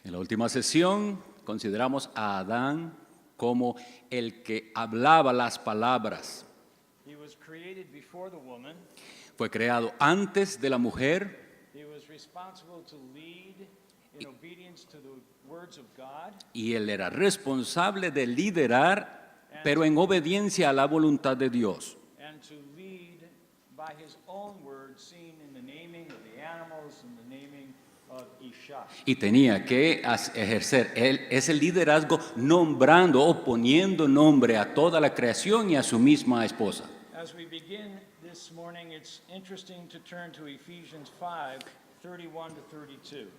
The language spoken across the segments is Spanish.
En la última sesión consideramos a Adán como el que hablaba las palabras. Fue creado antes de la mujer. Y él era responsable de liderar, pero en obediencia a la voluntad de Dios. Y tenía que ejercer ese liderazgo nombrando o poniendo nombre a toda la creación y a su misma esposa.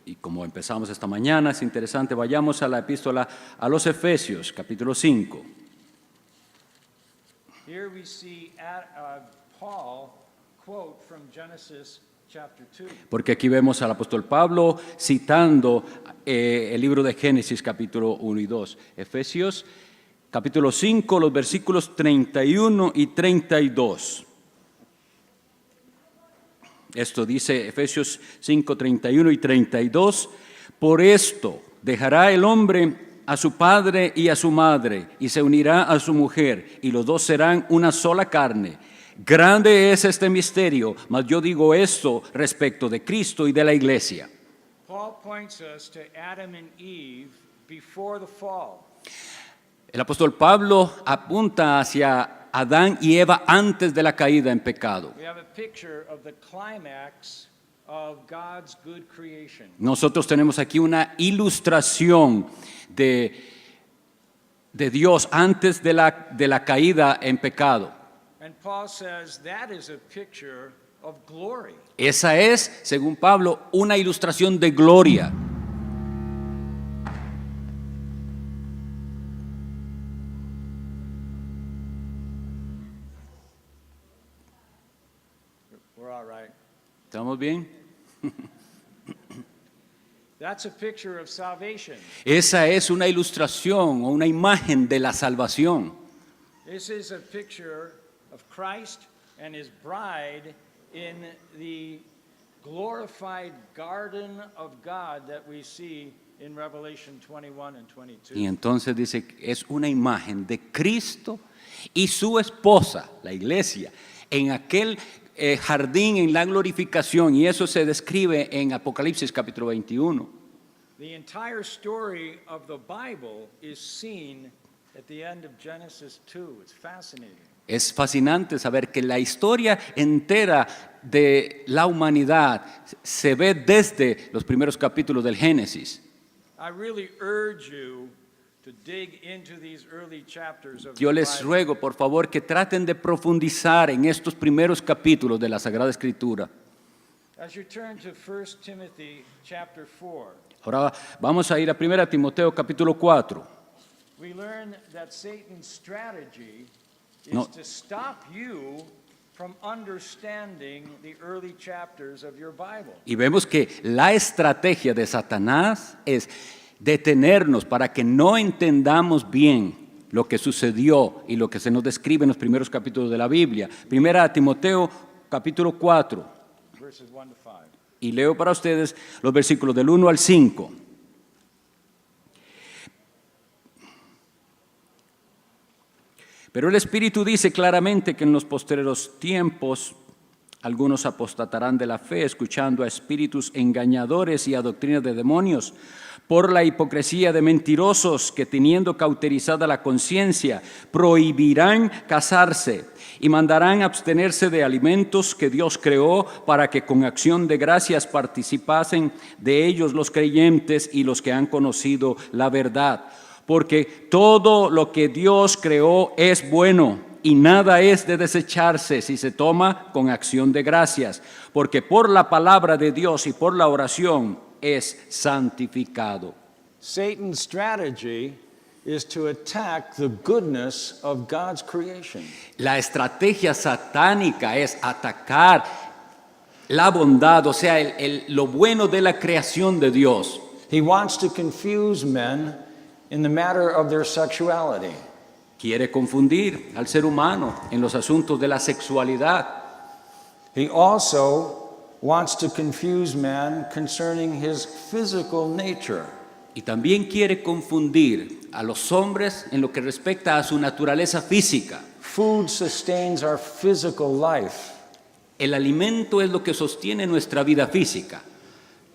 Y como empezamos esta mañana, es interesante, vayamos a la epístola a los Efesios, capítulo 5. Here we see Paul quote from Genesis chapter 2. Porque aquí vemos al apóstol Pablo citando el libro de Génesis, capítulo 1 y 2. Efesios, capítulo 5, los versículos 31 y 32. Esto dice Efesios 5, 31 y 32. Por esto dejará el hombre a su padre y a su madre, y se unirá a su mujer, y los dos serán una sola carne. Grande es este misterio, mas yo digo esto respecto de Cristo y de la iglesia. Paul points us to Adam and Eve before the fall. El apóstol Pablo apunta hacia Adán y Eva antes de la caída en pecado. We have a picture of the climax of God's good creation. Nosotros tenemos aquí una ilustración de Dios antes de la caída en pecado. And Paul says that is a picture of glory. Esa es, según Pablo, una ilustración de gloria. We're all right. ¿Estamos bien? That's a picture of salvation. Esa es una ilustración o una imagen de la salvación. This is a picture of Christ and his bride in the glorified garden of God that we see in Revelation 21 and 22. Y entonces dice que es una imagen de Cristo y su esposa, la iglesia, en aquel jardín en la glorificación, y eso se describe en Apocalipsis capítulo 21. The entire story of the Bible is seen at the end of Genesis 2. It's fascinating. Es fascinante saber que la historia entera de la humanidad se ve desde los primeros capítulos del Génesis. I really urge you to dig into these early chapters of Yo the les Bible. ruego, por favor, que traten de profundizar en estos primeros capítulos de la Sagrada Escritura. As you turn to 1 Timothy chapter 4, Ahora vamos a ir a 1 Timoteo capítulo 4. we learn that Satan's strategy is No. to stop you from understanding the early chapters of your Bible. Y vemos que la estrategia de Satanás es detenernos para que no entendamos bien lo que sucedió y lo que se nos describe en los primeros capítulos de la Biblia. 1 Timoteo capítulo 4. Verses 1 to 5. Y leo para ustedes los versículos del 1 al 5. Pero el Espíritu dice claramente que en los postreros tiempos algunos apostatarán de la fe, escuchando a espíritus engañadores y a doctrinas de demonios, por la hipocresía de mentirosos que, teniendo cauterizada la conciencia, prohibirán casarse y mandarán abstenerse de alimentos que Dios creó, para que con acción de gracias participasen de ellos los creyentes y los que han conocido la verdad. Porque todo lo que Dios creó es bueno, y nada es de desecharse si se toma con acción de gracias, porque por la palabra de Dios y por la oración es santificado. Satan's strategy is to attack the goodness of God's creation. La estrategia satánica es atacar la bondad, o sea, lo bueno de la creación de Dios. He wants to confuse men in the matter of their sexuality. Quiere confundir al ser humano en los asuntos de la sexualidad. He also wants to confuse man concerning his physical nature. Y también quiere confundir a los hombres en lo que respecta a su naturaleza física. Food sustains our physical life. El alimento es lo que sostiene nuestra vida física.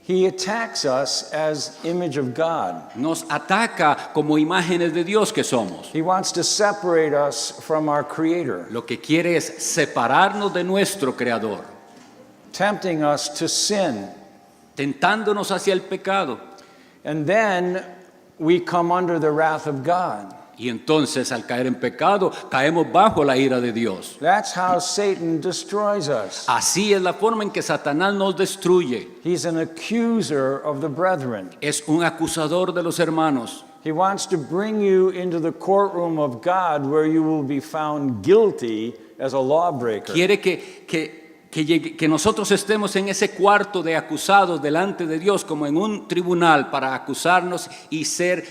He attacks us as image of God. Nos ataca como imágenes de Dios que somos. He wants to separate us from our Creator, Lo que quiere es separarnos de nuestro Creador, tempting us to sin. tentándonos hacia el pecado. And then we come under the wrath of God. Y entonces al caer en pecado, caemos bajo la ira de Dios. That's how Satan destroys us. Así es la forma en que Satanás nos destruye. He's an accuser of the brethren. Es un acusador de los hermanos. He wants to bring you into the courtroom of God where you will be found guilty as a lawbreaker. Quiere que nosotros estemos en ese cuarto de acusados delante de Dios como en un tribunal para acusarnos y ser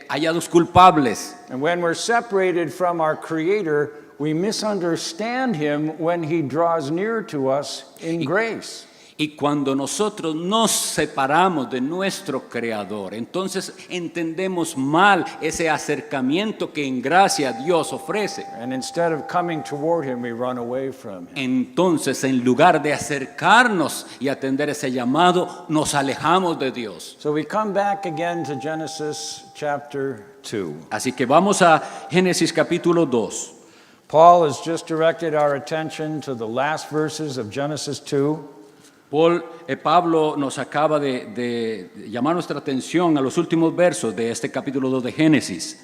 hallados culpables. And when we're separated from our Creator, we misunderstand Him when He draws near to us in grace. Y cuando nosotros nos separamos de nuestro Creador, entonces entendemos mal ese acercamiento que en gracia Dios ofrece. And instead of coming toward Him, we run away from Him. Entonces, en lugar de acercarnos y atender ese llamado, nos alejamos de Dios. So we come back again to Genesis chapter 2. Así que vamos a Génesis capítulo 2. Paul has just directed our attention to the last verses of Genesis 2. Pablo nos acaba de llamar nuestra atención a los últimos versos de este capítulo 2 de Génesis.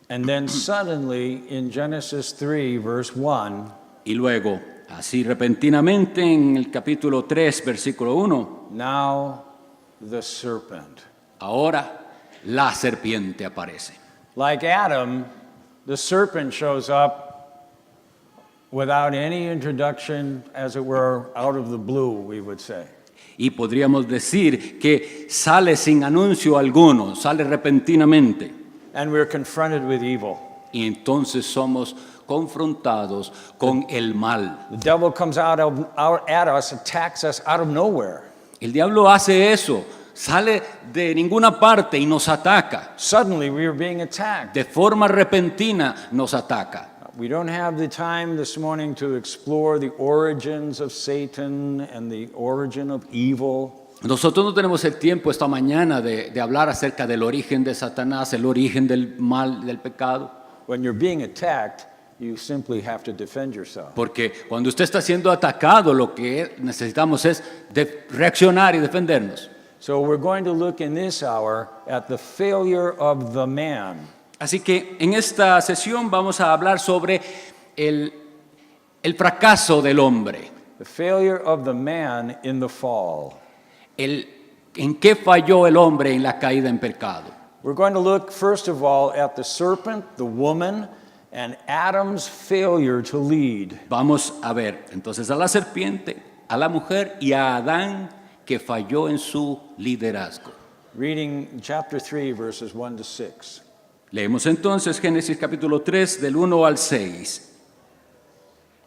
And then suddenly in Genesis 3, verse 1, Y luego, así repentinamente en el capítulo 3, versículo 1, now the serpent. ahora la serpiente aparece. Like Adam, the serpent shows up without any introduction, as it were, out of the blue, we would say. Y podríamos decir que sale sin anuncio alguno, sale repentinamente. And we're confronted with evil. Y entonces somos confrontados con el mal. The devil comes out at us, attacks us out of nowhere. El diablo hace eso, sale de ninguna parte y nos ataca. Suddenly we are being attacked. De forma repentina nos ataca. We don't have the time this morning to explore the origins of Satan and the origin of evil. Nosotros no tenemos el tiempo esta mañana de hablar acerca del origen de Satanás, el origen del mal, del pecado. When you're being attacked, you simply have to defend yourself. Porque cuando usted está siendo atacado, lo que necesitamos es reaccionar y defendernos. So we're going to look in this hour at the failure of the man. Así que en esta sesión vamos a hablar sobre el fracaso del hombre. The failure of the man in the fall. En qué falló el hombre en la caída en pecado. We're going to look first of all at the serpent, the woman, and Adam's failure to lead. Vamos a ver entonces a la serpiente, a la mujer y a Adán que falló en su liderazgo. Reading chapter 3, verses 1 to 6. Leemos entonces Génesis capítulo 3 del 1 al 6.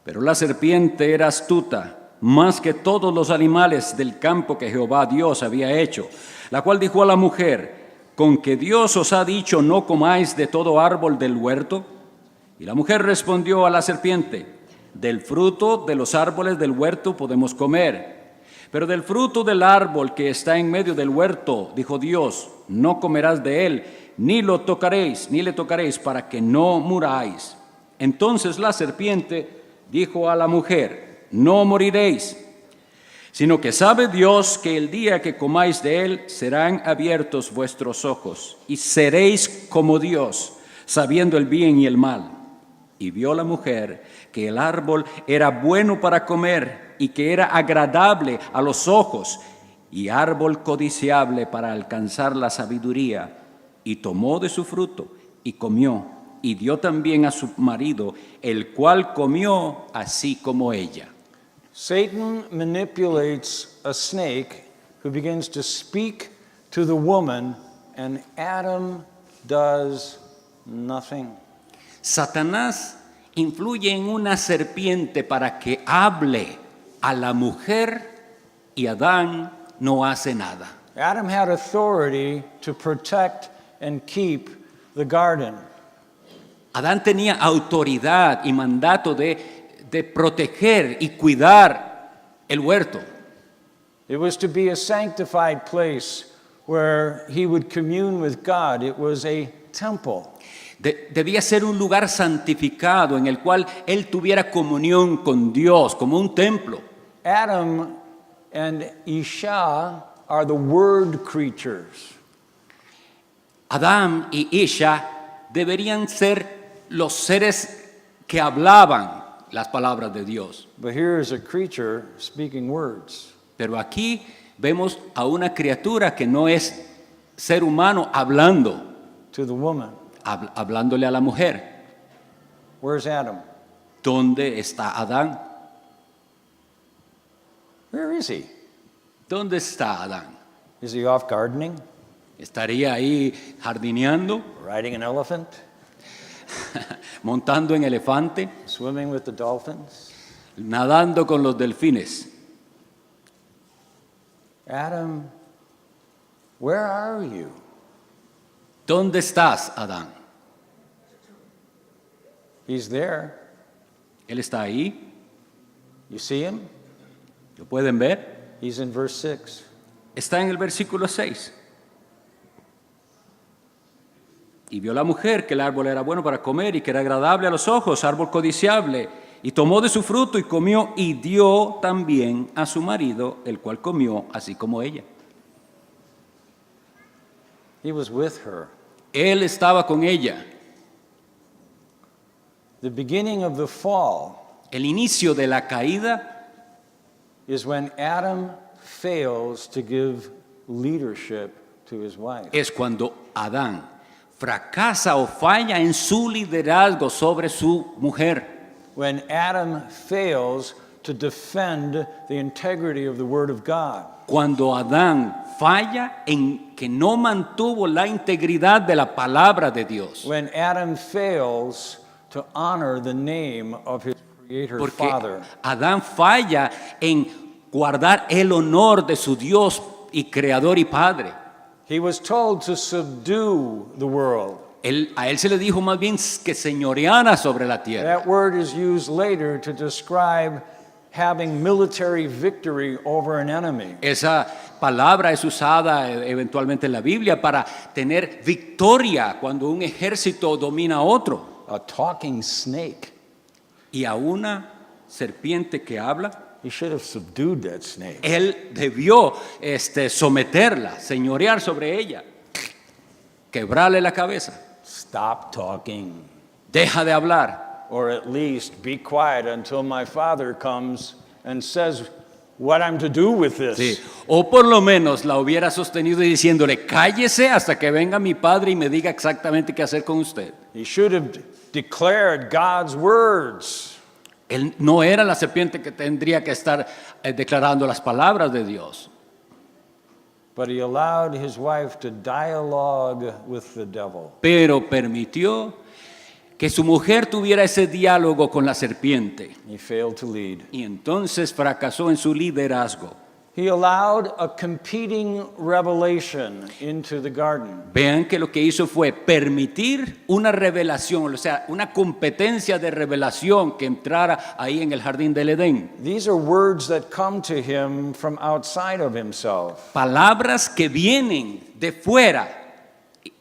Pero la serpiente era astuta, más que todos los animales del campo que Jehová Dios había hecho, la cual dijo a la mujer: ¿con que Dios os ha dicho no comáis de todo árbol del huerto? Y la mujer respondió a la serpiente: del fruto de los árboles del huerto podemos comer, pero del fruto del árbol que está en medio del huerto, dijo Dios, no comerás de él, ni lo tocaréis, ni le tocaréis, para que no muráis. Entonces la serpiente dijo a la mujer: no moriréis, sino que sabe Dios que el día que comáis de él serán abiertos vuestros ojos, y seréis como Dios, sabiendo el bien y el mal. Y vio la mujer que el árbol era bueno para comer, y que era agradable a los ojos, y árbol codiciable para alcanzar la sabiduría. Y tomó de su fruto, y comió, y dio también a su marido, el cual comió así como ella. Satan manipulates a snake who begins to speak to the woman, and Adam does nothing. Satanás influye en una serpiente para que hable a la mujer y Adán no hace nada. Adam had authority to protect and keep the garden. Adán tenía autoridad y mandato de proteger y cuidar el huerto. It was to be a sanctified place where he would commune with God. It was a temple. Debía ser un lugar santificado en el cual él tuviera comunión con Dios, como un templo. Adam and Isha are the word creatures. Adán y Isha deberían ser los seres que hablaban las palabras de Dios. But here is a creature speaking words. Pero aquí vemos a una criatura que no es ser humano hablando, To the woman. hablándole a la mujer. Where's Adam? ¿Dónde está Adán? Where is he? ¿Dónde está Adán? Is he off gardening? ¿Estaría ahí jardineando, Riding an elephant? montando en elefante, Swimming with the dolphins? nadando con los delfines? Adam, where are you? ¿Dónde estás, Adán? He's there. Él está ahí, You see him? ¿lo pueden ver? He's in verse 6. Está en el versículo 6. Y vio la mujer que el árbol era bueno para comer y que era agradable a los ojos, árbol codiciable, y tomó de su fruto y comió y dio también a su marido, el cual comió así como ella. He was with her. Él estaba con ella. The beginning of the fall El inicio de la caída is when Adam fails to give leadership to his wife. es cuando Adán fracasa o falla en su liderazgo sobre su mujer. When Adam fails to defend the integrity of the Word of God. Cuando Adán falla en que no mantuvo la integridad de la palabra de Dios. When Adam fails to honor the name of his Creator Porque Father. Adán falla en guardar el honor de su Dios y Creador y Padre. He was told to subdue the world. A él se le dijo más bien que señoreara sobre la tierra. That word is used later to describe having military victory over an enemy. Esa palabra es usada eventualmente en la Biblia para tener victoria cuando un ejército domina a otro. A talking snake. Y a una serpiente que habla, He should have subdued that snake. él debió someterla, señorear sobre ella, quebrarle la cabeza. Stop talking. Deja de hablar. Or at least be quiet until my father comes and says what I'm to do with this. Sí. O por lo menos la hubiera sostenido y diciéndole, cállese hasta que venga mi padre y me diga exactamente qué hacer con usted. He should have declared God's words. Él no era la serpiente que tendría que estar declarando las palabras de Dios. But he allowed his wife to dialogue with the devil. Pero permitió que su mujer tuviera ese diálogo con la serpiente. He failed to lead. Y entonces fracasó en su liderazgo. He allowed a competing revelation into the garden. Vean que lo que hizo fue permitir una revelación, o sea, una competencia de revelación que entrara ahí en el jardín del Edén. These are words that come to him from outside of himself. Palabras que vienen de fuera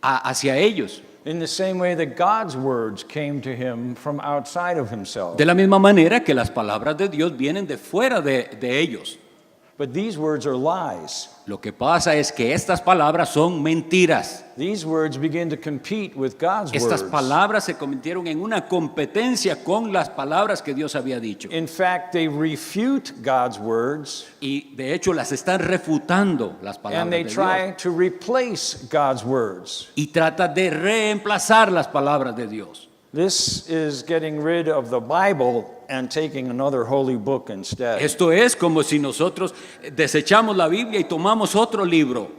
hacia ellos. In the same way that God's words came to him from outside of himself. De la misma manera que las palabras de Dios vienen de fuera de ellos. But these words are lies. Lo que pasa es que estas palabras son mentiras. These words begin to compete with God's Estas words. palabras se convirtieron en una competencia con las palabras que Dios había dicho. In fact, they refute God's words Y de hecho las están refutando las palabras and de they Dios. try to replace God's words. Y trata de reemplazar las palabras de Dios. This is getting rid of the Bible and taking another holy book instead. Esto es como si nosotros desechamos la Biblia y tomamos otro libro.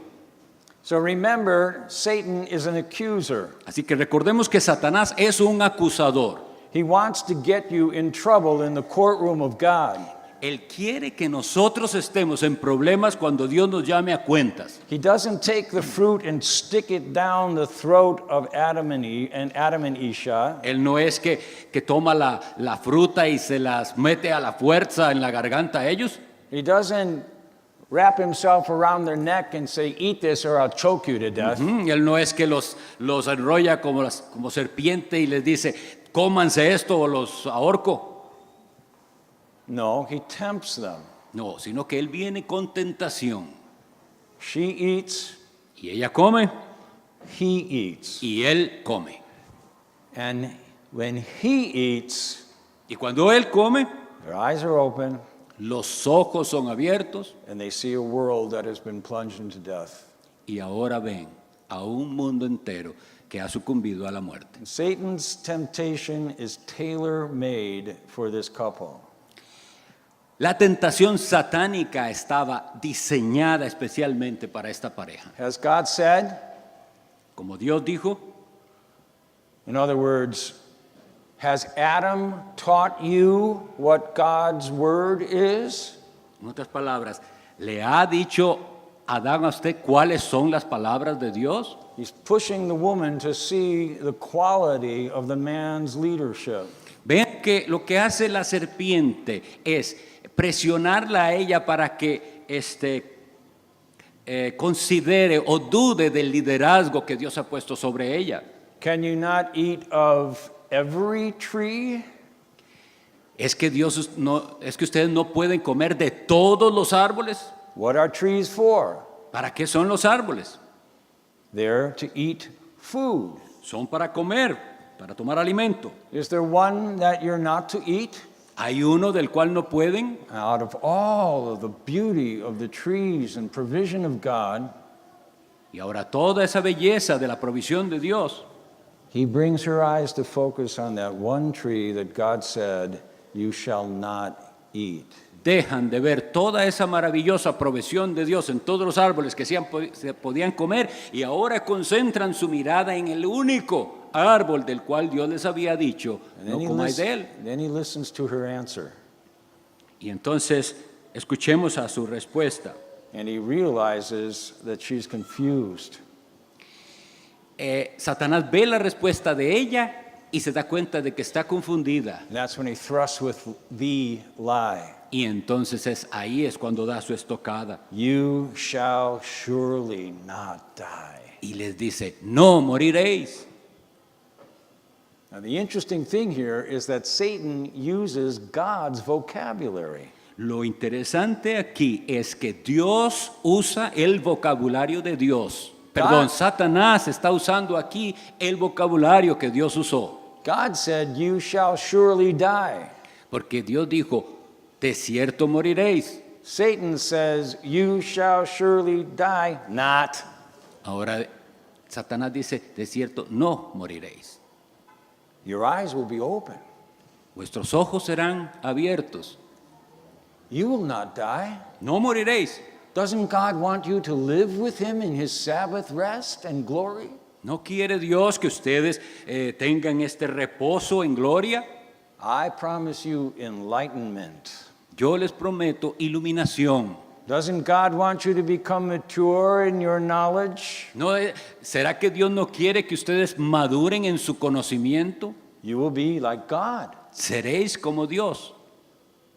So remember, Satan is an accuser. Así que recordemos que Satanás es un acusador. He wants to get you in trouble in the courtroom of God. Él quiere que nosotros estemos en problemas cuando Dios nos llame a cuentas. He doesn't take the fruit and stick it down the throat of Adam and Isha. Él no es que toma la fruta y se las mete a la fuerza en la garganta a ellos. He doesn't wrap himself around their neck and say, eat this or I'll choke you to death. Él no es que los enrolla como serpiente y les dice, cómanse esto o los ahorco. No, he tempts them. No, sino que Él viene con tentación. She eats, Y ella come he eats. y Él come. And when he eats, Y cuando Él come, their eyes are open los ojos son abiertos and they see a world that has been plunged into death. y ahora ven a un mundo entero que ha sucumbido a la muerte. And Satan's temptation is tailor-made for this couple. La tentación satánica estaba diseñada especialmente para esta pareja. Has God said? Como Dios dijo, In other words, has Adam taught you what God's word is? en otras palabras, ¿le ha dicho Adán a usted cuáles son las palabras de Dios? He's pushing the woman to see the quality of the man's leadership. Vean que lo que hace la serpiente es presionarla a ella para que considere o dude del liderazgo que Dios ha puesto sobre ella. Can you not eat of every tree? Es que ustedes no pueden comer de todos los árboles. What are trees for? ¿Para qué son los árboles? They're to eat food. Son para comer, para tomar alimento. Is there one that you're not to eat? Hay uno del cual no pueden. Out of all of the beauty of the trees and provision of God, Y ahora toda esa belleza de la provisión de Dios, he brings her eyes to focus on that one tree that God said, you shall not eat. dejan de ver toda esa maravillosa provisión de Dios en todos los árboles que se podían comer y ahora concentran su mirada en el único árbol del cual Dios les había dicho, no comáis de él. Then he listens to her answer, Y entonces escuchemos a su respuesta. and he realizes that she's confused. Satanás ve la respuesta de ella y se da cuenta de que está confundida. And that's when he thrusts with the lie. Y entonces ahí es cuando da su estocada You shall surely not die. y les dice, no moriréis. Now, the interesting thing here is that Satan uses God's vocabulary. Lo interesante aquí es que Dios usa el vocabulario de Dios. Perdón, Satanás está usando aquí el vocabulario que Dios usó. God said, you shall surely die. Porque Dios dijo, de cierto moriréis. Satan says, you shall surely die not. Ahora Satanás dice, de cierto no moriréis. Your eyes will be open. Vuestros ojos serán abiertos. You will not die. No moriréis. Doesn't God want you to live with him in his Sabbath rest and glory? ¿No quiere Dios que ustedes tengan este reposo en gloria? I promise you enlightenment. Yo les prometo iluminación. Doesn't God want you to become mature in your knowledge? ¿No, ¿Será que Dios no quiere que ustedes maduren en su conocimiento? You will be like God. Seréis como Dios.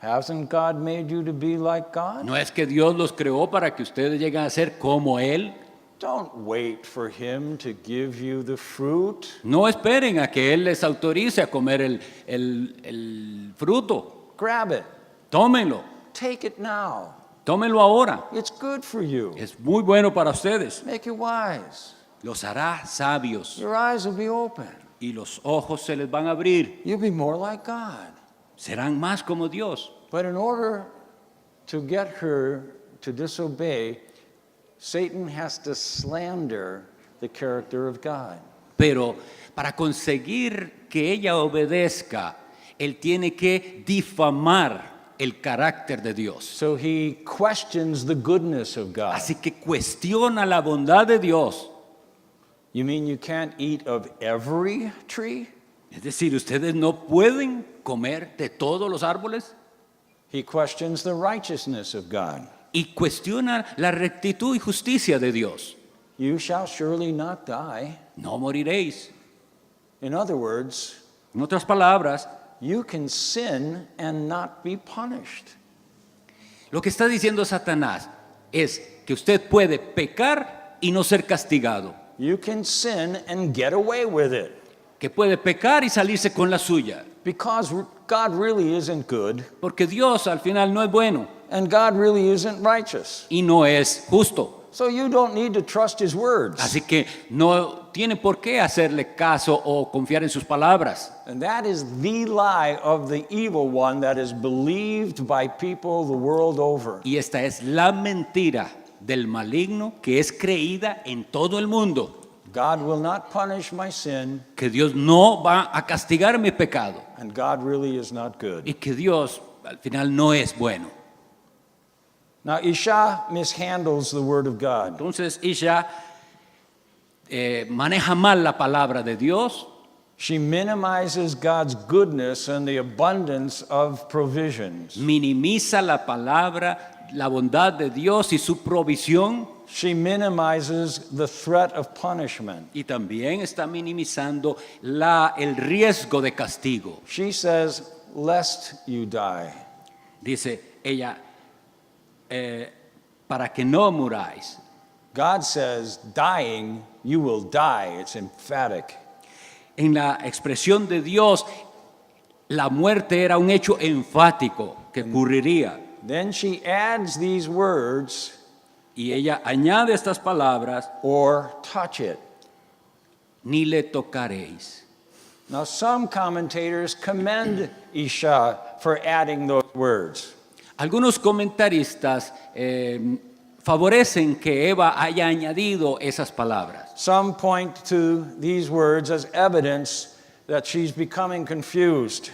Hasn't God made you to be like God? ¿No es que Dios los creó para que ustedes lleguen a ser como Él? Don't wait for him to give you the fruit. No esperen a que Él les autorice a comer el fruto. Grab it. Tómenlo. Take it now. Tómenlo ahora. It's good for you. Es muy bueno para ustedes. Make you wise. Los hará sabios Your eyes will be open. y los ojos se les van a abrir. You'll be more like God. Serán más como Dios. But in order to get her to disobey, Satan has to slander the character of God. Pero para conseguir que ella obedezca, él tiene que difamar el carácter de Dios. So he questions the goodness of God. Así que cuestiona la bondad de Dios. You mean you can't eat of every tree? Es decir, ustedes no pueden comer de todos los árboles. He questions the righteousness of God. y cuestiona la rectitud y justicia de Dios. You shall surely not die. No moriréis. In other words, En otras palabras, you can sin and not be punished. lo que está diciendo Satanás es que usted puede pecar y no ser castigado, You can sin and get away with it. que puede pecar y salirse con la suya, Because God really isn't good porque Dios al final no es bueno and God really isn't righteous. y no es justo. So you don't need to trust his words. Así que no tiene por qué hacerle caso o confiar en sus palabras. And that is the lie of the evil one that is believed by people the world over. Y esta es la mentira del maligno que es creída en todo el mundo, God will not punish my sin, que Dios no va a castigar mi pecado and God really is not good. y que Dios al final no es bueno. Now, Isha mishandles the word of God. Entonces ella maneja mal la palabra de Dios, She minimizes God's goodness and the abundance of provisions. minimiza la palabra, la bondad de Dios y su provisión, She minimizes the threat of punishment. y también está minimizando el riesgo de castigo. She says, lest you die. Dice ella, para que no muráis. God says, dying, you will die. It's emphatic. En la expresión de Dios, la muerte era un hecho enfático que ocurriría. Then she adds these words, Y ella añade estas palabras, or touch it. ni le tocaréis. Now, some commentators commend Isha for adding those words. Algunos comentaristas favorecen que Eva haya añadido esas palabras. Some point to these words as evidence that she's becoming confused.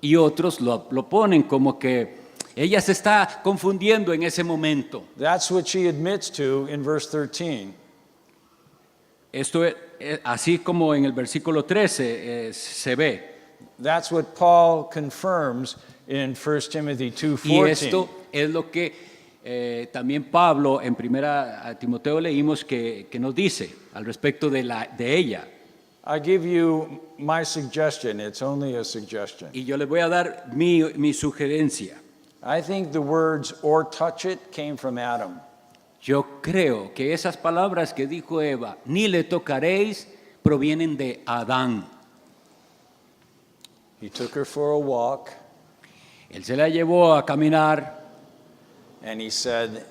Y otros lo ponen como que ella se está confundiendo en ese momento. That's what she admits to in verse 13. Esto es así como en el versículo 13 se ve. That's what Paul confirms in 1 Timothy Y 2:14. esto es lo que también Pablo en primera a Timoteo leímos que nos dice al respecto de ella. I give you my suggestion. It's only a suggestion. Y yo le voy a dar mi sugerencia. I think the words or touch it came from Adam. Yo creo que esas palabras que dijo Eva, ni le tocaréis, provienen de Adán. He took her for a walk Él se la llevó a caminar and he said,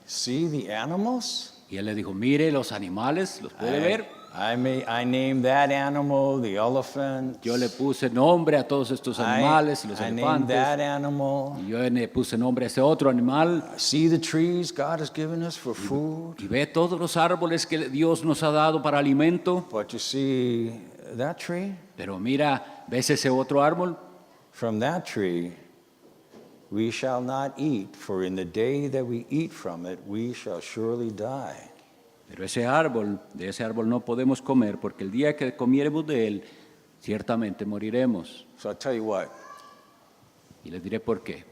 see the animals? y él le dijo, mire los animales, ¿los puede ver? I named that animal the elephant. Yo le puse nombre a todos estos animales y los I named that elefantes. animal. Y yo le puse nombre a ese otro animal. See the trees God has given us for food. Y ve todos los árboles que Dios nos ha dado para alimento. But you see that tree? Pero mira, ¿ves ese otro árbol? From that tree we shall not eat, for in the day that we eat from it, we shall surely die. Pero de ese árbol no podemos comer, porque el día que comiéremos de él, ciertamente moriremos. So I'll tell you what, Y les diré por qué.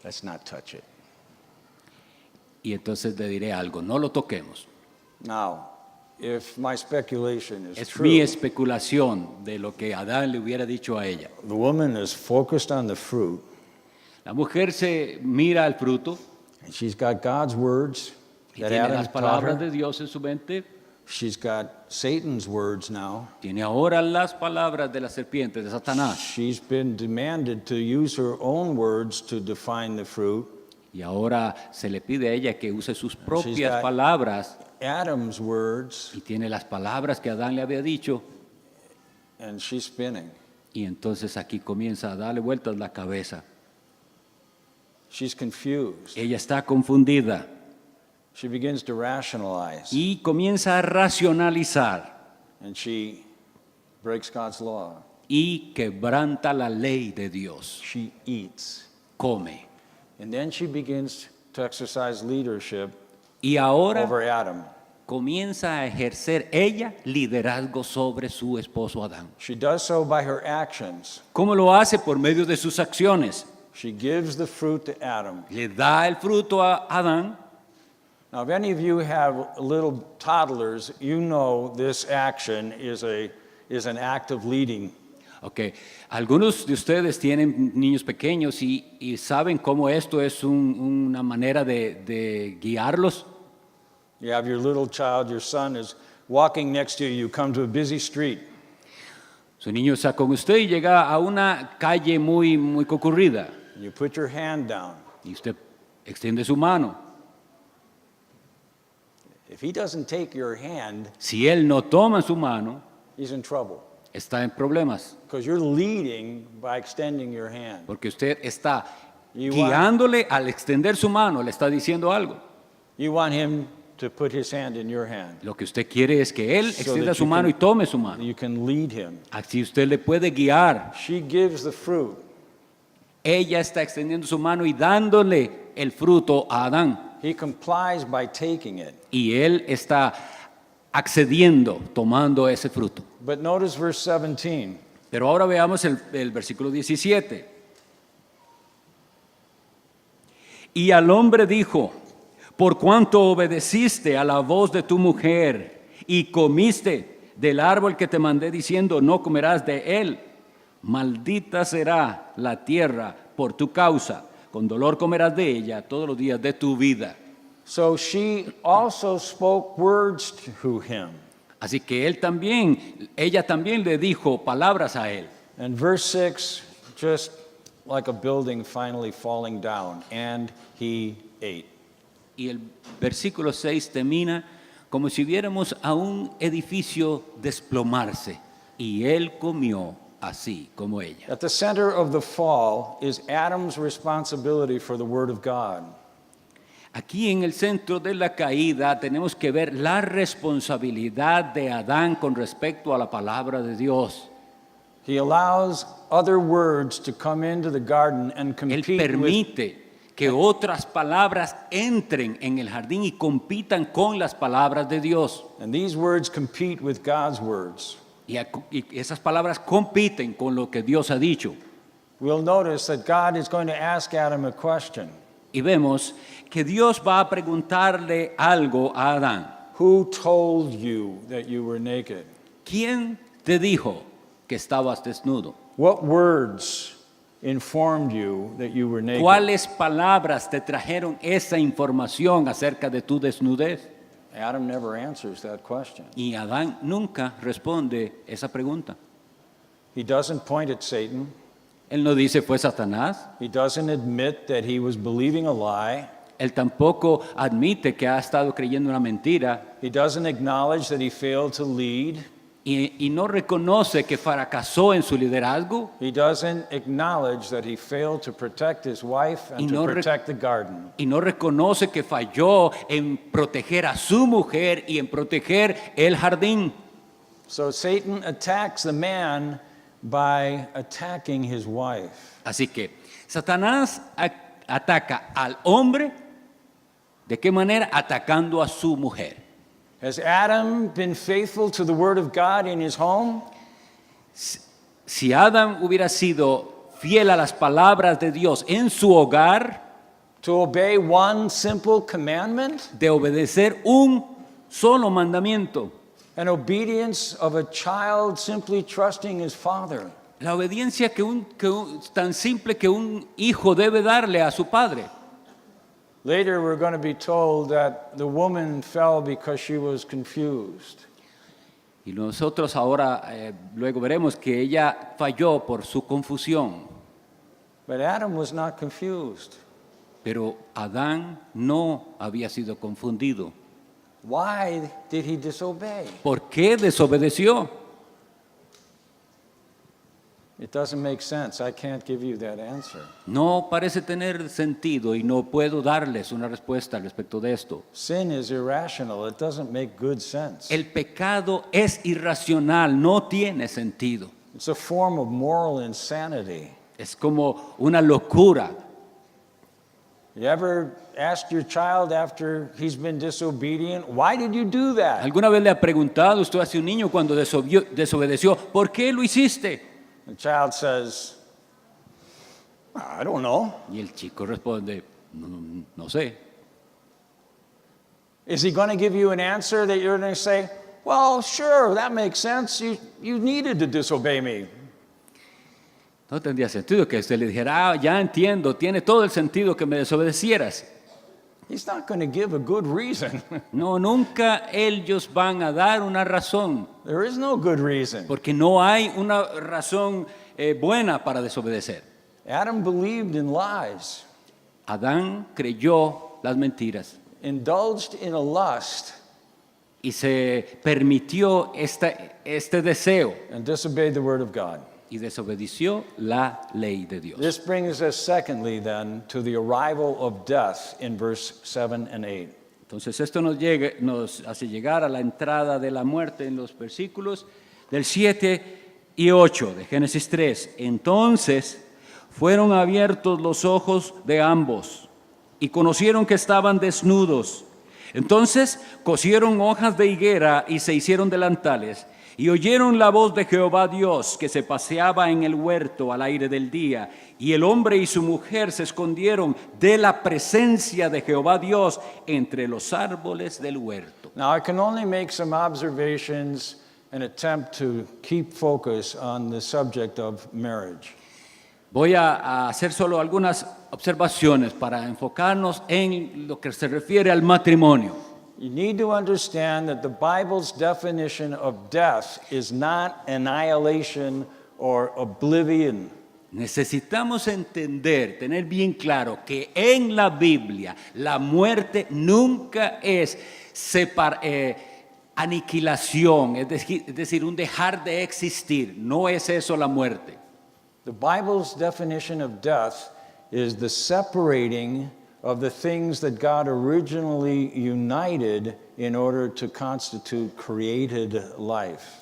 let's not touch it. Y entonces le diré algo, no lo toquemos. Now, if my speculation is Es true, mi especulación de lo que Adán le hubiera dicho a ella. the woman is focused on the fruit, La mujer se mira al fruto and she's got God's words y that tiene Adam las taught palabras her. de Dios en su mente. She's got Satan's words now. Tiene ahora las palabras de la serpiente, de Satanás. She's been demanded to use her own words to define the fruit. Y ahora se le pide a ella que use sus propias got- palabras. Adam's words, Y tiene las palabras que Adán le había dicho. and she's spinning. Y entonces aquí comienza a darle vueltas la cabeza. She's confused. Ella está confundida She begins to rationalize, y comienza a racionalizar and she breaks God's law. y quebranta la ley de Dios. She eats. Come. And then she begins to exercise leadership Y ahora over Adam. comienza a ejercer ella liderazgo sobre su esposo Adán. She does so by her actions. ¿Cómo lo hace? Por medio de sus acciones. she gives the fruit to Adam. le da el fruto a Adán. Now, if any of you have little toddlers, you know this action is an act of leading. Ok, algunos de ustedes tienen niños pequeños y saben cómo esto es una manera de guiarlos. You have your little child, your son is walking next to you, you come to a busy street. Su niño está con usted y llega a una calle muy concurrida And you put your hand down. y usted extiende su mano. If he doesn't take your hand, Si él no toma su mano, he's in trouble. está en problemas, Because you're leading by extending your hand. porque usted está You guiándole al extender su mano, le está diciendo algo. You want him to put his hand in your hand. Lo que usted quiere es que él So extienda that su you mano can- y tome su mano. You can lead him. Así usted le puede guiar. She gives the fruit. Ella está extendiendo su mano y dándole el fruto a Adán. He complies by taking it. Y él está accediendo, tomando ese fruto. But notice verse 17. Pero ahora veamos el versículo 17. Y al hombre dijo, por cuanto obedeciste a la voz de tu mujer y comiste del árbol que te mandé diciendo, no comerás de él, maldita será la tierra por tu causa, con dolor comerás de ella todos los días de tu vida. So she also spoke words to him. Así que ella también le dijo palabras a él. And verse 6, just like a building finally falling down, and he ate. Y el versículo 6 termina como si viéramos a un edificio desplomarse, y él comió así como ella. At the center of the fall is Adam's responsibility for the word of God. Aquí en el centro de la caída tenemos que ver la responsabilidad de Adán con respecto a la palabra de Dios. He allows other words to come into the garden and Él compete with, permite que otras palabras entren en el jardín y compitan con las palabras de Dios. and these words compete with God's words. Y esas palabras compiten con lo que Dios ha dicho. We'll notice that God is going to ask Adam a question. Y vemos que Dios va a preguntarle algo a Adán. Who told you that you were naked? ¿Quién te dijo que estabas desnudo? What words informed you that you were naked? ¿Cuáles palabras te trajeron esa información acerca de tu desnudez? Adam never answers that question. Y Adán nunca responde esa pregunta. He doesn't point at Satan. Él no dice fue Satanás. He doesn't admit that he was believing a lie. Él tampoco admite que ha estado creyendo una mentira He doesn't acknowledge that he failed to lead. y no reconoce que fracasó en su liderazgo He doesn't acknowledge that he failed to protect his wife Y and no to re- protect the garden. y no reconoce que falló en proteger a su mujer y en proteger el jardín. So Satan attacks the man by attacking his wife. Así que Satanás ataca al hombre, ¿de qué manera? Atacando a su mujer. Has Adam been faithful to the word of God in his home? Si Adán hubiera sido fiel a las palabras de Dios en su hogar, To obey one simple commandment? de obedecer un solo mandamiento, An obedience of a child simply trusting his father. la obediencia tan simple que un hijo debe darle a su padre. Later, we're going to be told that the woman fell because she was confused. Y nosotros ahora, luego veremos que ella falló por su confusión. But Adam was not confused. Pero Adán no había sido confundido. Why did he disobey? ¿Por qué desobedeció? It doesn't make sense. I can't give you that answer. No parece tener sentido y no puedo darles una respuesta al respecto de esto. Sin is irrational. It doesn't make good sense. El pecado es irracional, no tiene sentido. It's a form of moral insanity. Es como una locura. You ever asked your child after he's been disobedient, why did you do that? ¿Alguna vez le ha preguntado usted a un niño cuando desobedeció, ¿por qué lo hiciste? The child says, I don't know. Y el chico responde, no sé. Is he going to give you an answer that you're going to say, well, sure, that makes sense. You needed to disobey me. No tendría sentido que usted le dijera, ya entiendo, tiene todo el sentido que me desobedecieras. He's not going to give a good reason. No, nunca ellos van a dar una razón, There is no good reason. porque no hay una razón buena para desobedecer. Adam believed in lies, Adán creyó las mentiras indulged in a lust, y se permitió este deseo and disobeyed the word of God. y desobedeció la ley de Dios. This brings us, secondly, then, to the arrival of death in verse 7 and 8. Entonces esto nos hace llegar a la entrada de la muerte en los versículos del 7 y 8 de Génesis 3. Entonces fueron abiertos los ojos de ambos y conocieron que estaban desnudos. Entonces cosieron hojas de higuera y se hicieron delantales. Y oyeron la voz de Jehová Dios que se paseaba en el huerto al aire del día. Y el hombre y su mujer se escondieron de la presencia de Jehová Dios entre los árboles del huerto. Now, I can only make some observations and attempt to keep focus on the subject of marriage. Voy a hacer solo algunas observaciones para enfocarnos en lo que se refiere al matrimonio. You need to understand that the Bible's definition of death is not annihilation or oblivion. Necesitamos entender, tener bien claro que en la Biblia la muerte nunca es aniquilación, es decir, un dejar de existir. No es eso la muerte. The Bible's definition of death is the separating of the things that God originally united in order to constitute created life.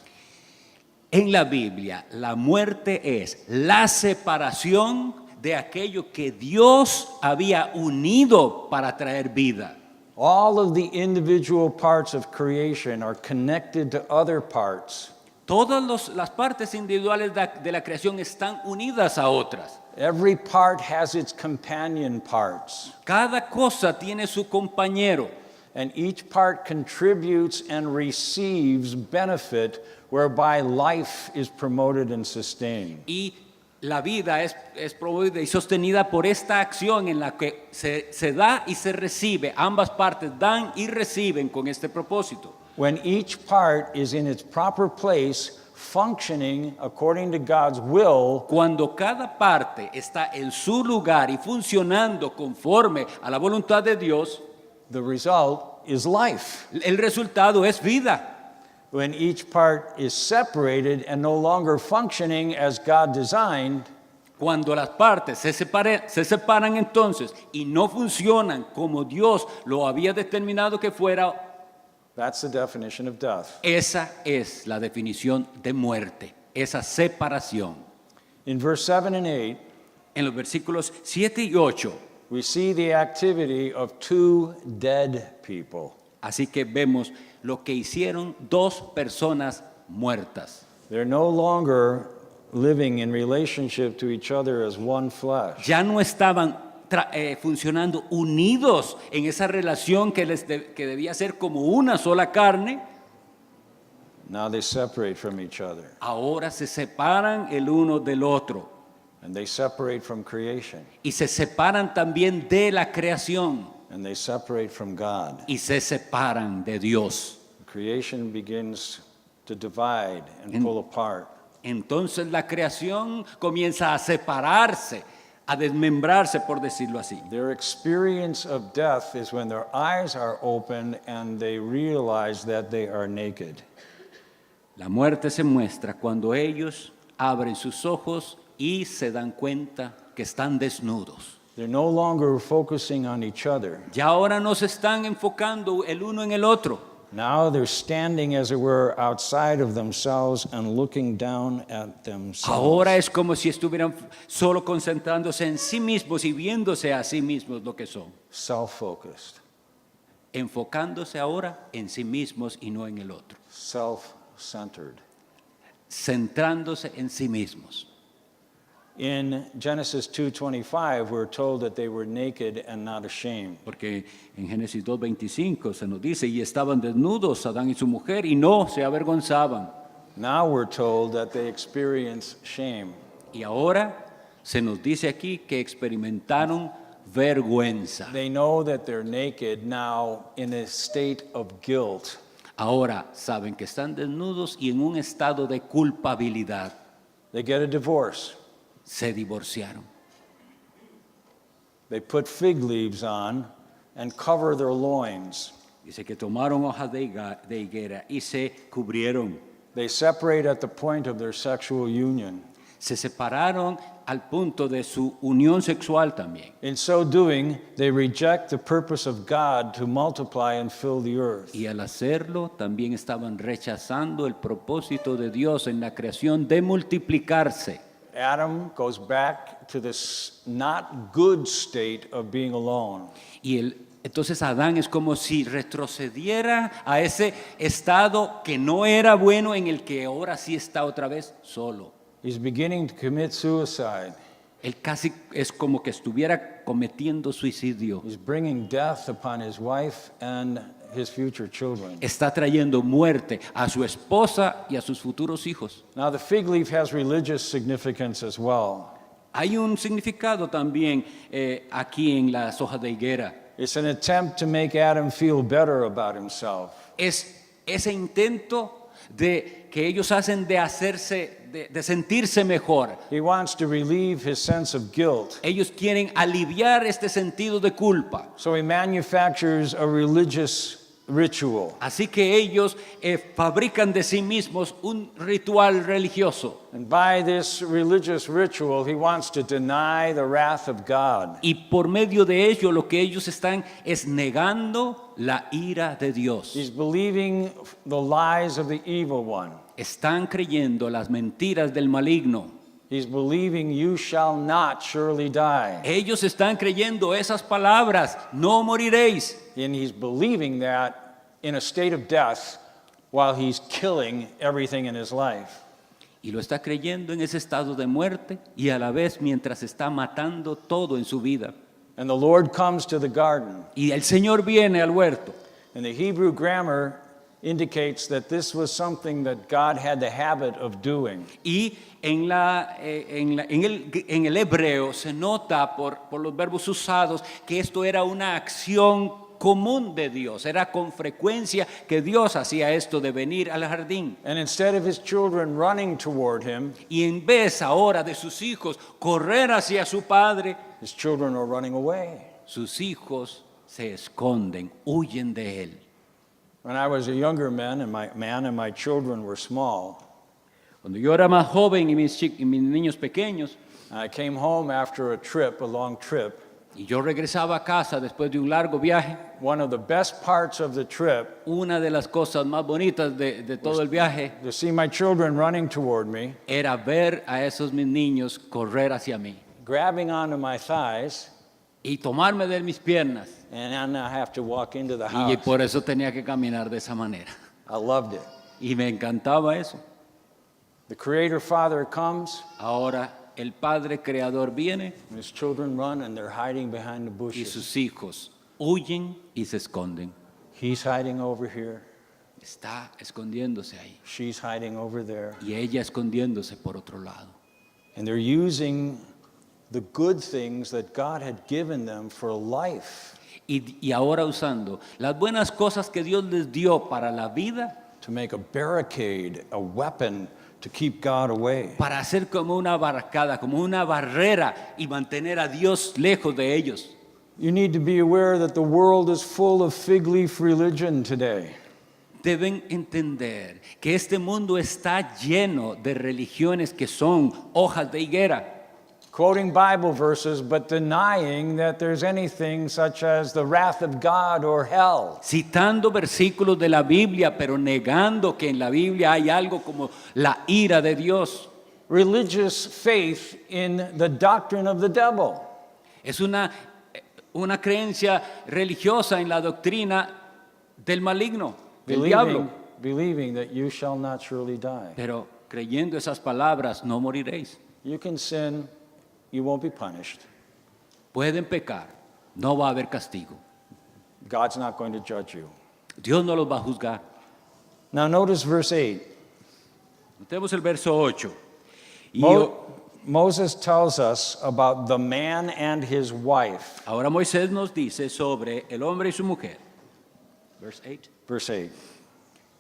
En la Biblia, la muerte es la separación de aquello que Dios había unido para traer vida. All of the individual parts of creation are connected to other parts. Todas las partes individuales de la creación están unidas a otras. Every part has its companion parts. Cada cosa tiene su compañero. And each part contributes and receives benefit whereby life is promoted and sustained. Y la vida es promovida y sostenida por esta acción en la que se da y se recibe. Ambas partes dan y reciben con este propósito. When each part is in its proper place, functioning according to God's will, Cuando cada parte está en su lugar y funcionando conforme a la voluntad de Dios, the result is life. el resultado es vida. When each part is separated and no longer functioning as God designed, Cuando las partes se separan entonces y no funcionan como Dios lo había determinado que fuera, that's the definition of death. esa es la definición de muerte, esa separación. In verse 7 and 8, En los versículos 7 y 8, we see the activity of two dead people. así que vemos lo que hicieron dos personas muertas. They're no longer living in relationship to each other as one flesh. Ya no estaban funcionando unidos en esa relación que debía ser como una sola carne. Now they separate from each other, Ahora se separan el uno del otro and they separate from creation, y se separan también de la creación and they separate from God. y se separan de Dios. Creation begins to divide and pull apart. Entonces la creación comienza a separarse, a desmembrarse, por decirlo así. Their experience of death is when their eyes are opened and they realize that they are naked. La muerte se muestra cuando ellos abren sus ojos y se dan cuenta que están desnudos. They're no longer focusing on each other. Ya ahora no se están enfocando el uno en el otro. Now they're standing, as it were, outside of themselves and looking down at themselves. Ahora es como si estuvieran solo concentrándose en sí mismos y viéndose a sí mismos lo que son. Self-focused, Enfocándose ahora en sí mismos y no en el otro. self-centered. Centrándose en sí mismos. in Genesis 2:25, we're told that they were naked and not ashamed. Porque en Génesis 2:25 se nos dice, y estaban desnudos Adán y su mujer, y no se avergonzaban. Now we're told that they experience shame. Y ahora se nos dice aquí que experimentaron vergüenza. They know that they're naked now in a state of guilt. Ahora saben que están desnudos y en un estado de culpabilidad. They get a divorce. Se divorciaron. They put fig leaves on and cover their loins. Dice que tomaron hojas de higuera y se cubrieron. They separate at the point of their sexual union. Se separaron al punto de su unión sexual también. In so doing, they reject the purpose of God to multiply and fill the earth. Y al hacerlo, también estaban rechazando el propósito de Dios en la creación de multiplicarse. Adam goes back to this not good state of being alone. Entonces Adán es como si retrocediera a ese estado que no era bueno, en el que ahora sí está otra vez solo. He's beginning to commit suicide. Él casi es como que estuviera cometiendo suicidio. He's bringing death upon his wife and his future children. Está trayendo muerte a su esposa y a sus futuros hijos. Now the fig leaf has religious significance as well. Hay un significado también aquí en las hojas de higuera. It's an attempt to make Adam feel better about himself. Es ese intento de que ellos hacen de sentirse mejor. He wants to relieve his sense of guilt. Ellos quieren aliviar este sentido de culpa. So he manufactures a religious ritual. Así que ellos fabrican de sí mismos un ritual religioso. And by this religious ritual, he wants to deny the wrath of God. Y por medio de ello lo que ellos están es negando la ira de Dios. He's believing the lies of the evil one. Están creyendo las mentiras del maligno. He's believing you shall not surely die. Ellos están creyendo esas palabras, no moriréis. And he's believing that in a state of death while he's killing everything in his life. Y lo está creyendo en ese estado de muerte y a la vez mientras está matando todo en su vida. And the Lord comes to the garden. Y el Señor viene al huerto. And the Hebrew grammar indicates that this was something that God had the habit of doing. Y en el hebreo se nota por los verbos usados que esto era una acción común de Dios. Era con frecuencia que Dios hacía esto de venir al jardín. And instead of his children running toward him, Y en vez ahora de sus hijos correr hacia su padre, his children are running away. sus hijos se esconden, huyen de él. When I was a younger man and my children were small, Cuando yo era más joven y mis niños pequeños, I came home after a long trip. y yo regresaba a casa después de un largo viaje, One of the best parts of the trip una de las cosas más bonitas de todo el viaje to see my children running toward me, era ver a esos mis niños correr hacia mí grabbing onto my thighs, y tomarme de mis piernas. and then I have to walk into the Y house. por eso tenía que caminar de esa manera. I loved it. Y me encantaba eso. The Creator Father comes, Ahora el Padre Creador viene and his children run, and they're hiding behind the y bushes. sus hijos huyen y se esconden. He's hiding over here. Está escondiéndose ahí. She's hiding over there. Y ella escondiéndose por otro lado. And they're using the good things that God had given them for life Y ahora usando las buenas cosas que Dios les dio para la vida, to make a barricade, a weapon to keep God away. para hacer como una barricada, como una barrera y mantener a Dios lejos de ellos. You need to be aware that the world is full of fig leaf religion today. Deben entender que este mundo está lleno de religiones que son hojas de higuera, Quoting Bible verses, but denying that there's anything such as the wrath of God or hell. citando versículos de la Biblia, pero negando que en la Biblia hay algo como la ira de Dios. Religious faith in the doctrine of the devil. Es una creencia religiosa en la doctrina del maligno, del diablo. Believing that you shall not surely die. Pero creyendo esas palabras, no moriréis. You can sin you won't be punished. Pueden pecar, no va a haber castigo. God's not going to judge you. Dios no los va a juzgar. Now notice verse 8. Notemos el verso 8. Moses tells us about the man and his wife. Ahora Moisés nos dice sobre el hombre y su mujer. Verse 8. Verse 8.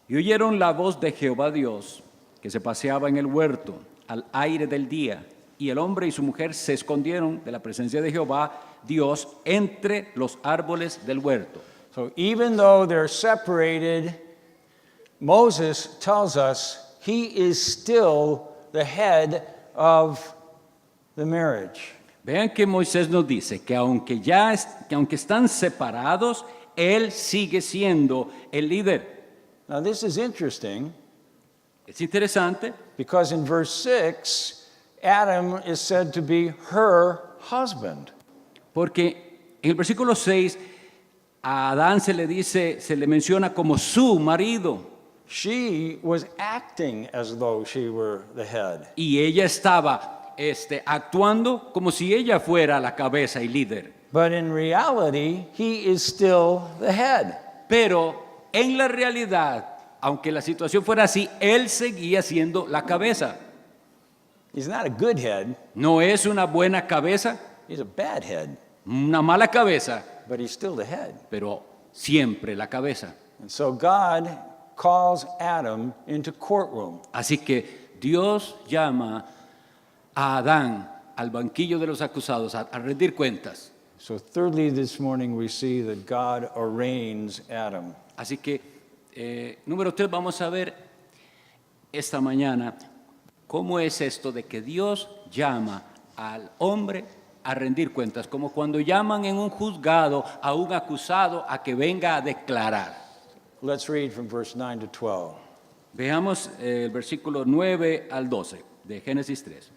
Y oyeron la voz de Jehová Dios, que se paseaba en el huerto al aire del día, y el hombre y su mujer se escondieron de la presencia de Jehová Dios entre los árboles del huerto. So even though they're separated, Moses tells us he is still the head of the marriage. Vean que Moisés nos dice que aunque están separados, él sigue siendo el líder. Now this is interesting Es interesante because in verse 6, Adam is said to be her husband. porque en el versículo 6 a Adán se le menciona como su marido She was acting as though she were the head. y ella estaba actuando como si ella fuera la cabeza y líder. But in reality, he is still the head. Pero en la realidad, aunque la situación fuera así, él seguía siendo la cabeza. He's not a good head, No es una buena cabeza, he's a bad head, una mala cabeza, but he's still the head. pero siempre la cabeza. And so God calls Adam into courtroom. Así que Dios llama a Adán al banquillo de los acusados a rendir cuentas. So thirdly, this morning we see that God arraigns Adam. Así que, número 3, vamos a ver esta mañana cómo es esto de que Dios llama al hombre a rendir cuentas, como cuando llaman en un juzgado a un acusado a que venga a declarar. Let's read from verse 9 to 12. Veamos el versículo 9 al 12 de Génesis 3.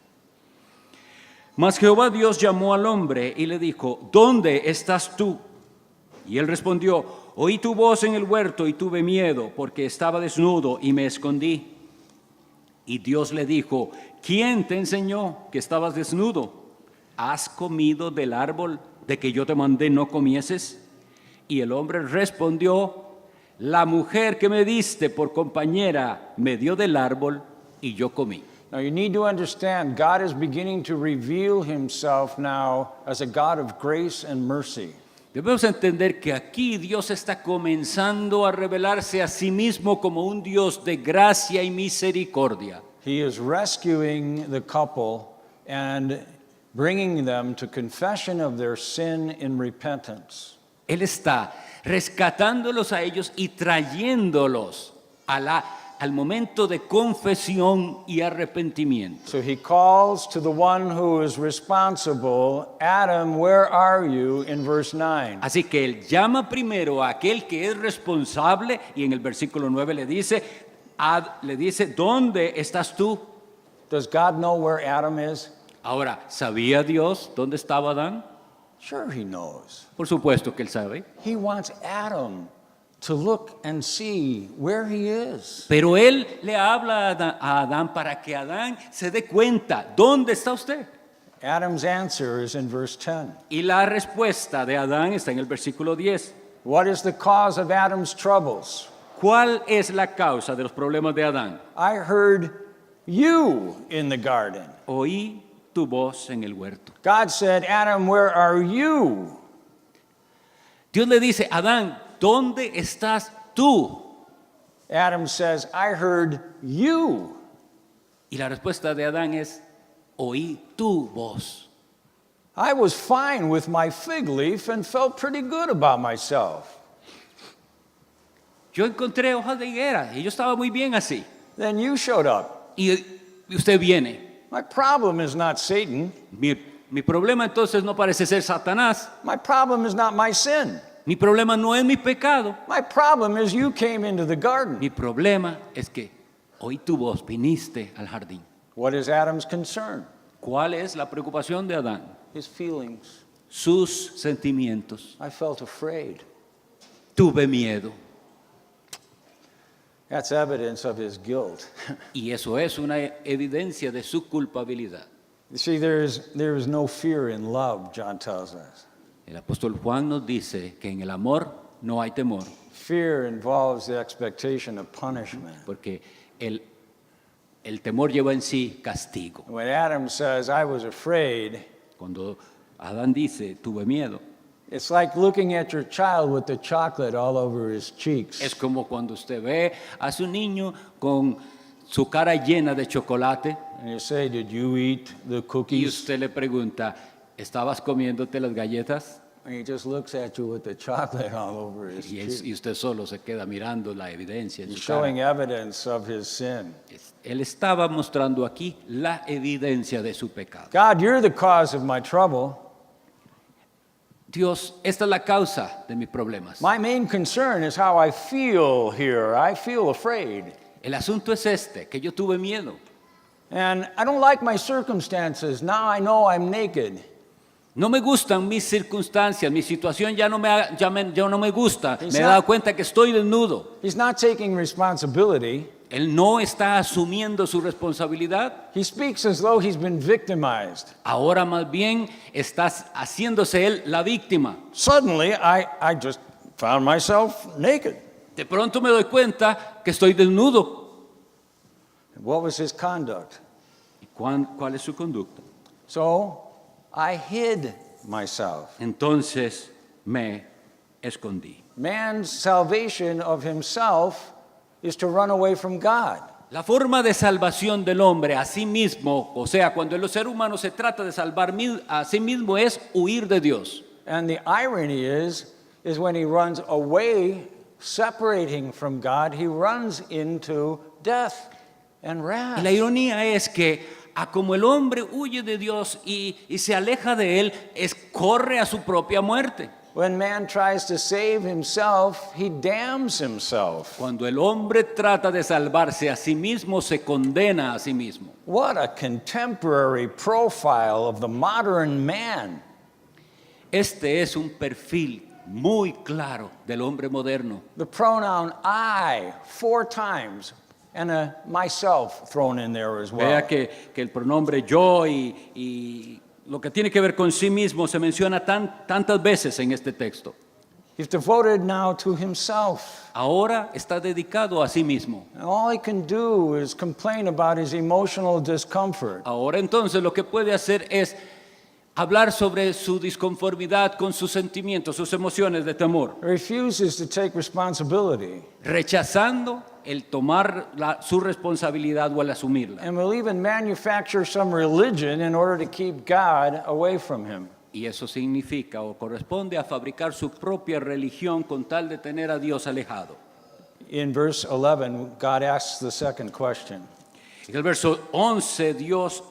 Mas Jehová Dios llamó al hombre y le dijo, ¿dónde estás tú? Y él respondió, oí tu voz en el huerto y tuve miedo, porque estaba desnudo y me escondí. Y Dios le dijo, ¿quién te enseñó que estabas desnudo? ¿Has comido del árbol de que yo te mandé no comieses? Y el hombre respondió, la mujer que me diste por compañera me dio del árbol y yo comí. Now you need to understand, God is beginning to reveal himself now as a God of grace and mercy. Debemos entender que aquí Dios está comenzando a revelarse a sí mismo como un Dios de gracia y misericordia. He is rescuing the couple and bringing them to confession of their sin in repentance. Él está rescatándolos a ellos y trayéndolos al momento de confesión y arrepentimiento. So he calls to the one who is responsible, Adam, where are you, in verse 9. Así que él llama primero a aquel que es responsable y en el versículo 9 le dice, ¿dónde estás tú? Does God know where Adam is? Ahora, ¿sabía Dios dónde estaba Adán? Sure he knows. Por supuesto que él sabe. He wants Adam to look and see where he is. Pero él le habla a Adán para que Adán se dé cuenta, ¿dónde está usted? Adam's answer is in verse 10. Y la respuesta de Adán está en el versículo 10. What is the cause of Adam's troubles? ¿Cuál es la causa de los problemas de Adán? I heard you in the garden. Oí tu voz en el huerto. God said, Adam, where are you? Dios le dice, Adán, ¿dónde estás tú? Adam says, I heard you. Y la respuesta de Adán es, oí tu voz. I was fine with my fig leaf and felt pretty good about myself. Yo encontré hojas de higuera y yo estaba muy bien así. Then you showed up. Y usted viene. My problem is not Satan. Mi problema entonces no parece ser Satanás. My problem is not my sin. Mi problema no es mi pecado. My problem is you came into the garden. Mi problema es que oí tu voz, viniste al jardín. What is Adam's concern? ¿Cuál es la preocupación de Adán? His feelings. Sus sentimientos. I felt afraid. Tuve miedo. That's evidence of his guilt. Y eso es una evidencia de su culpabilidad. You see, there is no fear in love, John tells us. El apóstol Juan nos dice que en el amor no hay temor, Fear involves the expectation of punishment. porque el temor lleva en sí castigo. When Adam says, I was afraid, Cuando Adán dice, tuve miedo, it's like looking at your child with the chocolate all over his cheeks. es como cuando usted ve a su niño con su cara llena de chocolate And you say, did you eat the y cookies? usted le pregunta, ¿estabas comiéndote las galletas? And he just looks at you with the chocolate all over his cheeks. Y usted solo se queda mirando la evidencia en He's su cara. showing evidence of his sin. Él estaba mostrando aquí la evidencia de su pecado. God, you're the cause of my trouble. Dios, esta es la causa de mis problemas. My main concern is how I feel here. I feel afraid. El asunto es este, que yo tuve miedo. And I don't like my circumstances. Now I know I'm naked. No me gustan mis circunstancias, mi situación ya no me gusta. He's Me he not- dado cuenta que estoy desnudo. He's not taking responsibility. Él no está asumiendo su responsabilidad. He speaks as though he's been victimized. Ahora más bien está haciéndose él la víctima. Suddenly, I just found myself naked. De pronto me doy cuenta que estoy desnudo. What was his conduct? ¿Y cuál es su conducta? So I hid myself. Entonces me escondí. Man's salvation of himself is to run away from God. La forma de salvación del hombre a sí mismo, o sea, cuando el ser humano se trata de salvar a sí mismo, es huir de Dios. And the irony is when he runs away, separating from God, he runs into death and Y wrath. la ironía es que como el hombre huye de Dios y se aleja de Él, corre a su propia muerte. When man tries to save himself, he damns himself. Cuando el hombre trata de salvarse a sí mismo, se condena a sí mismo. What a contemporary profile of the modern man. Este es un perfil muy claro del hombre moderno. The pronoun I 4 times and a myself thrown in there as well. Vea que el pronombre yo y lo que tiene que ver con sí mismo se menciona tantas veces en este texto. He's devoted now to himself. Ahora está dedicado a sí mismo. And all he can do is complain about his emotional discomfort. Ahora entonces lo que puede hacer es hablar sobre su disconformidad con sus sentimientos, sus emociones de temor, He refuses to take responsibility rechazando el tomar su responsabilidad o el asumirla. and will even manufacture some religion in order to keep God away from him. Y eso significa o corresponde a fabricar su propia religión con tal de tener a Dios alejado. In verse 11, God asks the second question. En el verso 11 Dios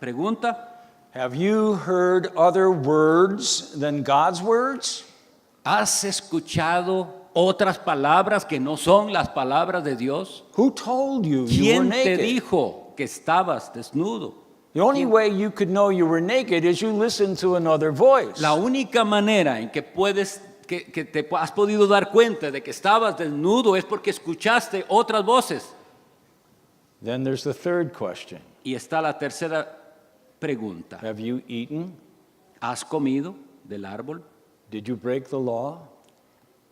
pregunta, Have you heard other words than God's words? ¿has escuchado otras palabras que no son las palabras de Dios? Who told you you were ¿Quién te naked? dijo que estabas desnudo? The only way you could know you were naked is you listen to another voice. La única manera en que te has podido dar cuenta de que estabas desnudo es porque escuchaste otras voces. Then there's the third question. Y está la tercera pregunta. Have you eaten? ¿Has comido del árbol? Did you break the law?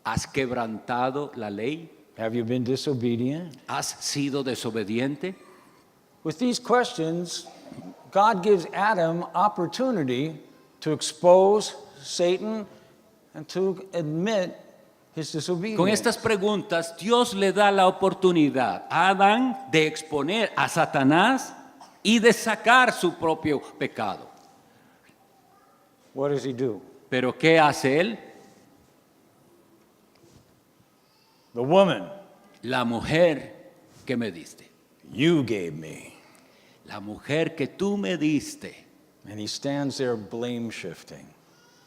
¿Has quebrantado la ley? Have you been disobedient? ¿Has sido desobediente? With these questions, God gives Adam opportunity to expose Satan and to admit his disobedience. Con estas preguntas, Dios le da la oportunidad a Adán de exponer a Satanás y de sacar su propio pecado. What does he do? ¿Pero qué hace él? The woman La mujer que me diste. you gave me. La mujer que tú me diste. And he stands there blame shifting.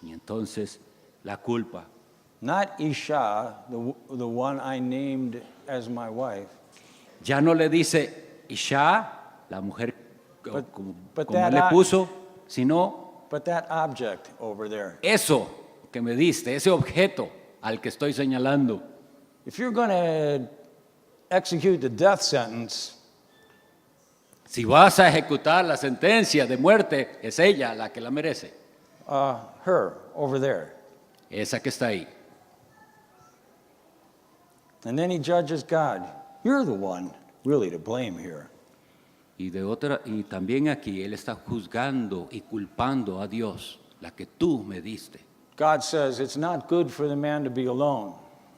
Y entonces la culpa. Not Isha, the one I named as my wife, Ya no le dice Isha, la mujer como but él that le puso, sino but that object over there. eso que me diste, ese objeto al que estoy señalando. If you're going to execute the death sentence, Si vas a ejecutar la sentencia de muerte, es ella la que la merece, Her, over there. esa que está ahí. And then he judges God. You're the one really to blame here. Y también aquí él está juzgando y culpando a Dios, la que tú me diste. God says it's not good for the man to be alone.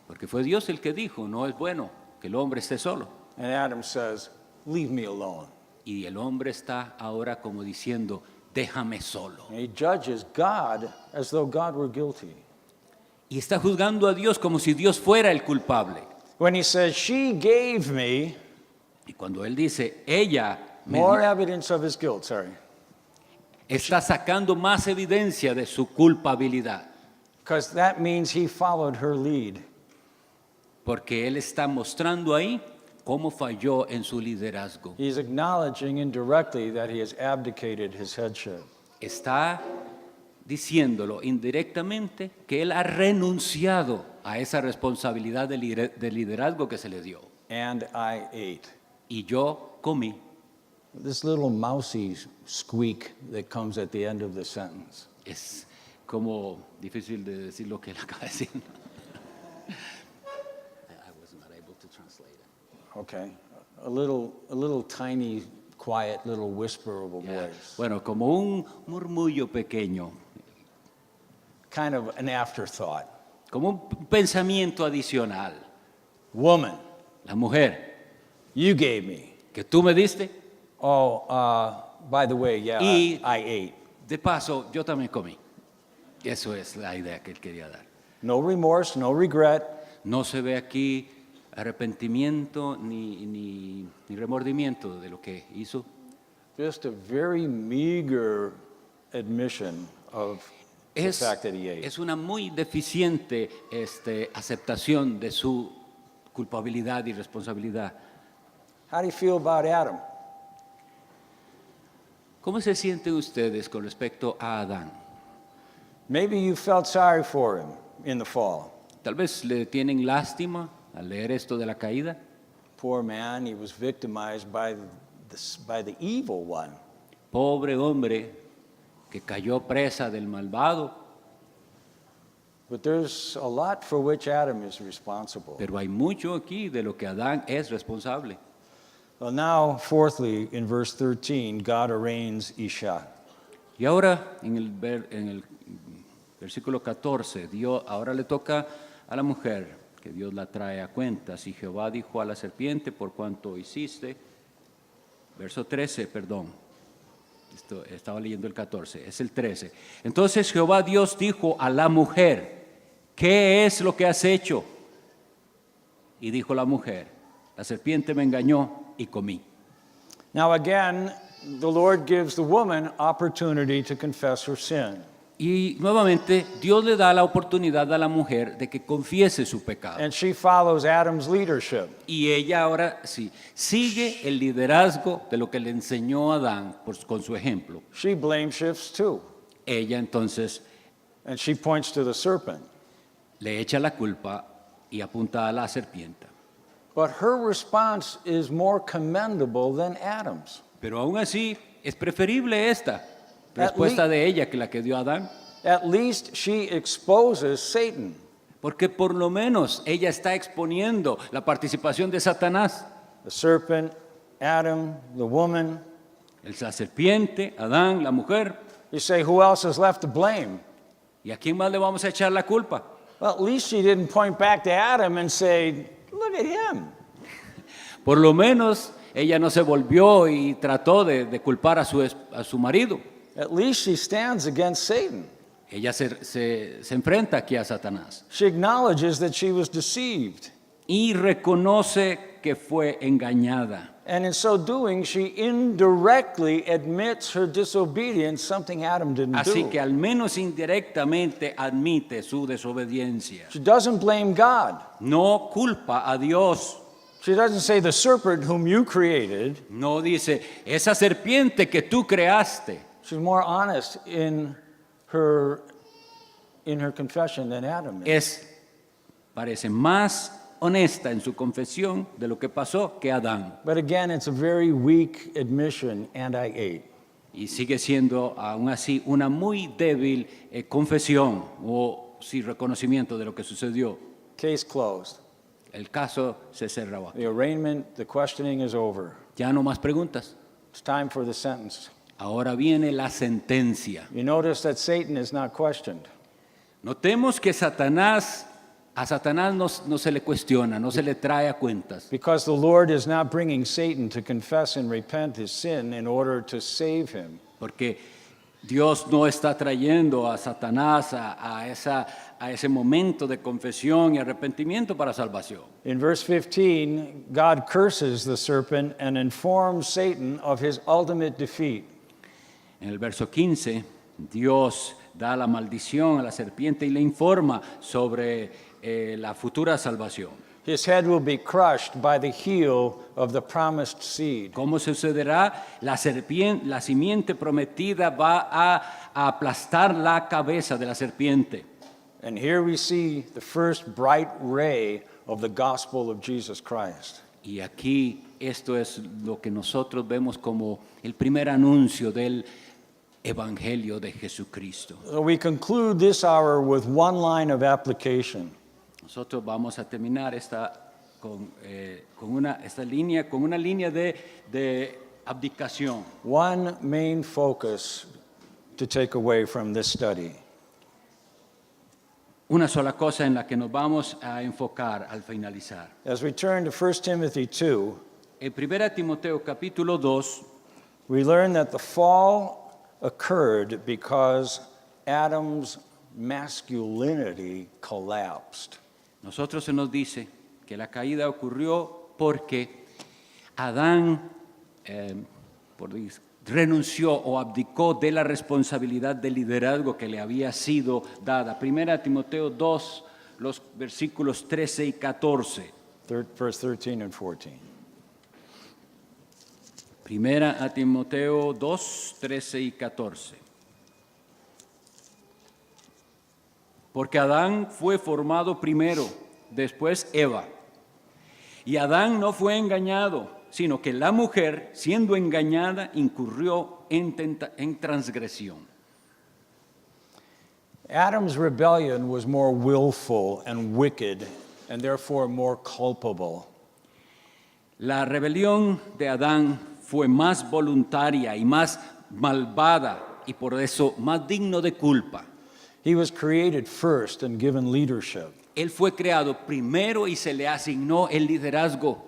Porque fue Dios el que dijo, no es bueno que el hombre esté solo. And Adam says, leave me alone. Y el hombre está ahora como diciendo, déjame solo. And he judges God as though God were guilty. Y está juzgando a Dios como si Dios fuera el culpable. When he says, she gave me Y cuando él dice, ella me more evidence of his guilt, está sacando más evidencia de su culpabilidad. because that means he followed her lead. Porque él está mostrando ahí cómo falló en su liderazgo. He's acknowledging indirectly that he has abdicated his headship. Está diciéndolo indirectamente que él ha renunciado a esa responsabilidad de liderazgo que se le dio. And I ate. Y yo comí. This little mousy squeak that comes at the end of the sentence. Es como difícil de decir lo que él acaba de decir. I was not able to translate it. Okay. A little tiny, quiet little whisper of a voice. Bueno, como un murmullo pequeño, Kind of an afterthought. como un pensamiento adicional. Woman, La mujer you gave me. que tú me diste, Oh, by the way, yeah, Y- I ate. de paso, yo también comí. Eso es la idea que él quería dar. No remorse, no regret. No se ve aquí arrepentimiento ni remordimiento de lo que hizo. Just a very meager admission of the Es, fact that he ate. es una muy deficiente aceptación de su culpabilidad y responsabilidad. How do you feel about Adam? ¿Cómo se sienten ustedes con respecto a Adán? Maybe you felt sorry for him in the fall. Tal vez le tienen lástima al leer esto de la caída. Poor man, he was victimized by the evil one. Pobre hombre que cayó presa del malvado, But there's a lot for which Adam is responsible. pero hay mucho aquí de lo que Adán es responsable. Well, now, fourthly, in verse 13, God arraigns Isha. Y ahora en el versículo 14, Dios ahora le toca a la mujer que Dios la trae a cuentas. Y Jehová dijo a la serpiente, por cuanto hiciste, verso 13, perdón, estaba leyendo el 14, es el 13. Entonces Jehová Dios dijo a la mujer, ¿qué es lo que has hecho? Y dijo la mujer, la serpiente me engañó y comí. Now, again, the Lord gives the woman opportunity to confess her sin. Y nuevamente Dios le da la oportunidad a la mujer de que confiese su pecado. And she follows Adam's leadership. Y ella ahora sí sigue el liderazgo de lo que le enseñó Adán con su ejemplo. She blame shifts too. Ella entonces And she points to the serpent. le echa la culpa y apunta a la serpiente. But her response is more commendable than Adam's. Pero aún así es preferible esta respuesta de ella que la que dio Adán. At least she exposes Satan. Porque por lo menos ella está exponiendo la participación de Satanás. The serpent, Adam, the woman. La serpiente, Adán, la mujer. You say, who else is left to blame? ¿Y a quién más le vamos a echar la culpa? Well, at least she didn't point back to Adam and say, look at him. Por lo menos ella no se volvió y trató de culpar a su marido. At least she stands against Satan. Ella se enfrenta aquí a Satanás She acknowledges that she was deceived. y reconoce que fue engañada. And in so doing, she indirectly admits her disobedience, something Adam didn't Así do. que al menos indirectamente admite su desobediencia. She doesn't blame God. No culpa a Dios. She doesn't say the serpent whom you created. No dice, esa serpiente que tú creaste. She's more honest in her confession than Adam is. Parece más honesta en su confesión de lo que pasó que Adán. But again, it's a very weak admission, and I ate. Y sigue siendo aún así una muy débil confesión o sí, reconocimiento de lo que sucedió. Case closed. El caso se cerró. The arraignment, the questioning is over. Ya no más preguntas. It's time for the sentence. Ahora viene la sentencia. You notice that Satan is not questioned. Notemos que a Satanás no se le cuestiona, no se le trae a cuentas. Because the Lord is not bringing Satan to confess and repent his sin in order to save him. Porque Dios no está trayendo a Satanás a ese momento de confesión y arrepentimiento para salvación. In verse 15, God curses the serpent and informs Satan of his ultimate defeat. En el verso 15, Dios da la maldición a la serpiente y le informa sobre la futura salvación. His head will be crushed by the heel of the promised seed. ¿Cómo sucederá? La simiente prometida va a aplastar la cabeza de la serpiente. And here we see the first bright ray of the gospel of Jesus Christ. Y aquí esto es lo que nosotros vemos como el primer anuncio del Evangelio de Jesucristo. So we conclude this hour with one line of application. Nosotros vamos a terminar con una línea de abdicación. One main focus to take away from this study. Una sola cosa en la que nos vamos a enfocar al finalizar. As we turn to 1 Timothy 2, En 1 Timoteo capítulo 2, we learn that the fall occurred because Adam's masculinity collapsed. nosotros se nos dice que la caída ocurrió porque Adán renunció o abdicó de la responsabilidad de liderazgo que le había sido dada. 1 Timoteo 2, los versículos 13 y 14. Verse 13 and 14. 1 Timoteo 2, 13 y 14. Porque Adán fue formado primero, después Eva. Y Adán no fue engañado, sino que la mujer, siendo engañada, incurrió en transgresión. Adam's rebellion was more willful and wicked, and therefore more culpable. La rebelión de Adán fue más voluntaria y más malvada y por eso más digno de culpa. He was created first and given leadership. Él fue creado primero y se le asignó el liderazgo.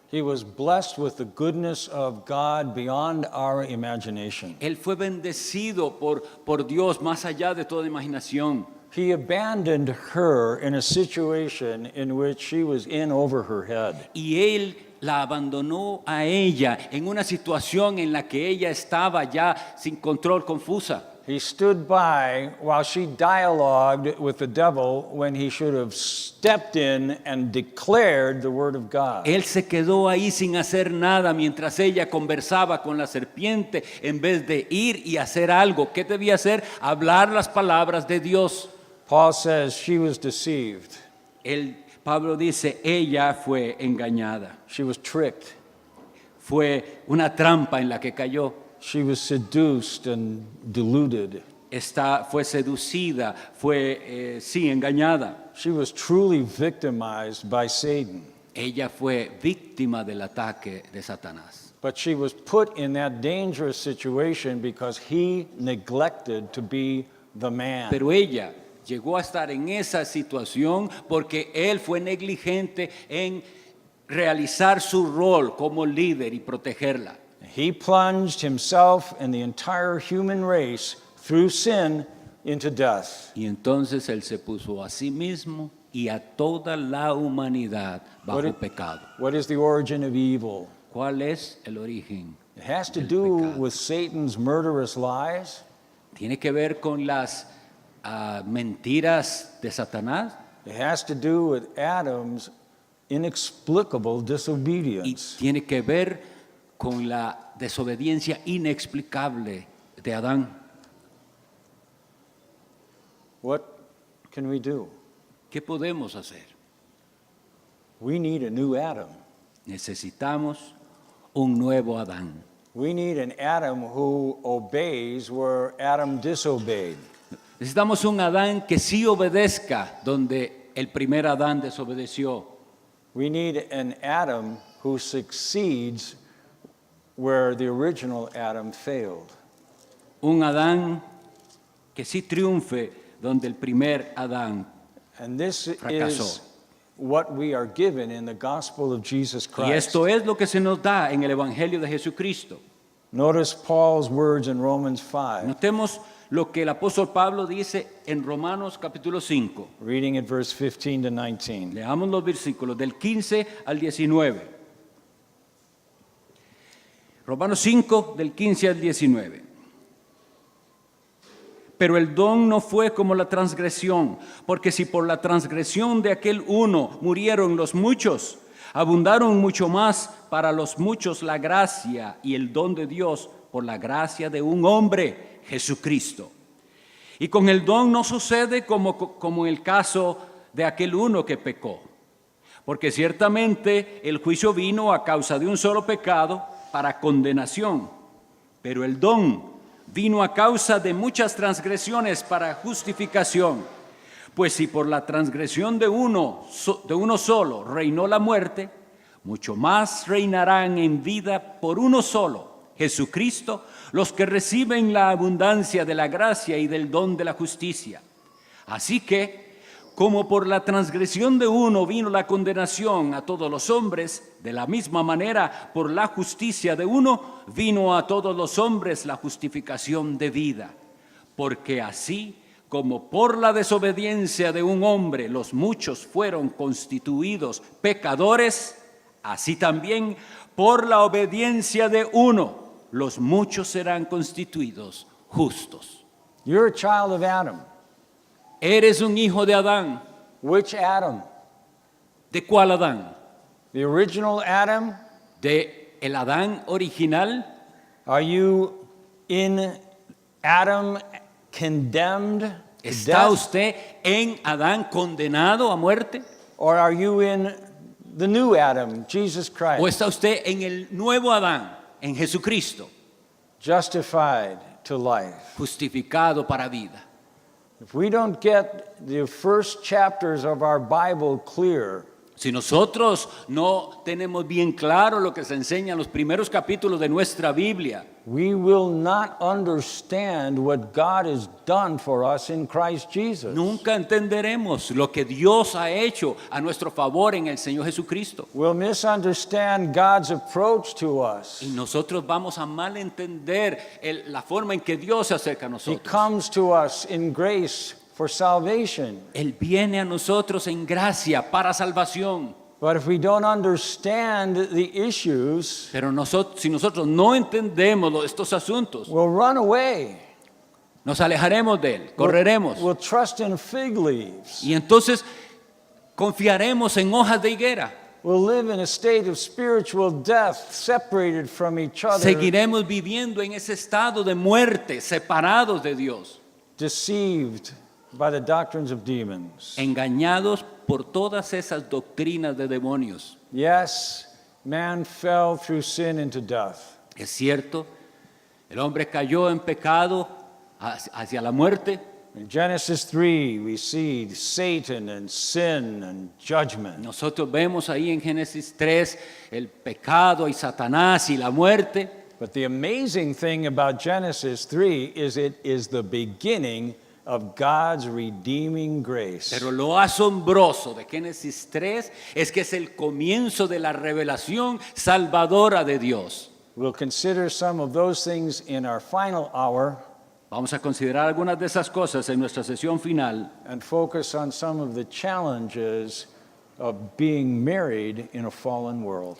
He was blessed with the goodness of God beyond our imagination. Él fue bendecido por Dios más allá de toda imaginación. He abandoned her in a situation in which she was in over her head. Y él la abandonó a ella en una situación en la que ella estaba ya sin control, confusa. He stood by while she dialogued with the devil when he should have stepped in and declared the word of God. Él se quedó ahí sin hacer nada mientras ella conversaba con la serpiente en vez de ir y hacer algo. ¿Qué debía hacer? Hablar las palabras de Dios. Paul says she was deceived. Pablo dice, ella fue engañada. She was tricked. Fue una trampa en la que cayó. She was seduced and deluded. Fue seducida, fue engañada. She was truly victimized by Satan. Ella fue víctima del ataque de Satanás. But she was put in that dangerous situation because he neglected to be the man. Pero ella llegó a estar en esa situación porque él fue negligente en realizar su rol como líder y protegerla. He plunged himself and the entire human race through sin into death. Y entonces él se puso a sí mismo y a toda la humanidad bajo pecado. What is the origin of evil? ¿Cuál es el origen? It has to del do pecado? with Satan's murderous lies. ¿Tiene que ver con las mentiras de Satanás? It has to do with Adam's inexplicable Y disobedience. tiene que ver con la desobediencia inexplicable de Adán. What can we do? ¿Qué podemos hacer? We need a new Adam. Necesitamos un nuevo Adán. We need an Adam who obeys where Adam disobeyed. Necesitamos un Adán que sí obedezca donde el primer Adán desobedeció. We need an Adam who succeeds where the original Adam failed. Un Adán que sí triunfe donde el primer Adán. And this Fracasó. is what we are given in the gospel of Jesus Y Christ. esto es lo que se nos da en el Evangelio de Jesucristo. Notice Paul's words in Romans 5, Notemos lo que el apóstol Pablo dice en Romanos capítulo 5. reading at verse 15 to 19. Leamos los versículos del 15 al 19. Romanos 5, del 15 al 19. Pero el don no fue como la transgresión, porque si por la transgresión de aquel uno murieron los muchos, abundaron mucho más para los muchos la gracia y el don de Dios por la gracia de un hombre, Jesucristo. Y con el don no sucede como en el caso de aquel uno que pecó, porque ciertamente el juicio vino a causa de un solo pecado para condenación, pero el don vino a causa de muchas transgresiones para justificación. Pues si por la transgresión de uno solo reinó la muerte, mucho más reinarán en vida por uno solo, Jesucristo, los que reciben la abundancia de la gracia y del don de la justicia. Así que, como por la transgresión de uno vino la condenación a todos los hombres, de la misma manera, por la justicia de uno, vino a todos los hombres la justificación de vida. Porque así como por la desobediencia de un hombre los muchos fueron constituidos pecadores, así también por la obediencia de uno los muchos serán constituidos justos. You're a child of Adam. Eres un hijo de Adán. Which Adam? ¿De cuál Adán? The original Adam? ¿De el Adán original? Are you in Adam condemned to ¿Está death? usted en Adán condenado a muerte? Or are you in the new Adam, Jesus ¿O Christ, está usted en el nuevo Adán, en Jesucristo, justified to life? justificado para vida? If we don't get the first chapters of our Bible clear, Si nosotros no tenemos bien claro lo que se enseña en los primeros capítulos de nuestra Biblia, we will not understand what God has done for us in Christ Jesus. nunca entenderemos lo que Dios ha hecho a nuestro favor en el Señor Jesucristo. We'll misunderstand God's approach to us. Y nosotros vamos a malentender la forma en que Dios se acerca a He nosotros. comes to us in grace for salvation. Él viene a nosotros en gracia para salvación. But if we don't understand the issues, Pero si nosotros no entendemos estos asuntos, we'll run away. nos alejaremos de Él, correremos. We'll trust in fig leaves. Y entonces confiaremos en hojas de higuera. We'll live in a state of spiritual death, separated from each other, Seguiremos viviendo en ese estado de muerte, separados de Dios, deceived by the doctrines of demons. engañados por todas esas doctrinas de demonios. Yes, man fell through sin into death. Es cierto, el hombre cayó en pecado hacia la muerte. In Genesis 3, we see Satan and sin and judgment. Nosotros vemos ahí en Génesis 3 el pecado y Satanás y la muerte. But the amazing thing about Genesis 3 is it is the beginning of God's redeeming grace. Pero lo asombroso de Génesis 3 es que es el comienzo de la revelación salvadora de Dios. We'll consider some of those things in our final hour Vamos a considerar algunas de esas cosas en nuestra sesión final and focus on some of the challenges of being married in a fallen world.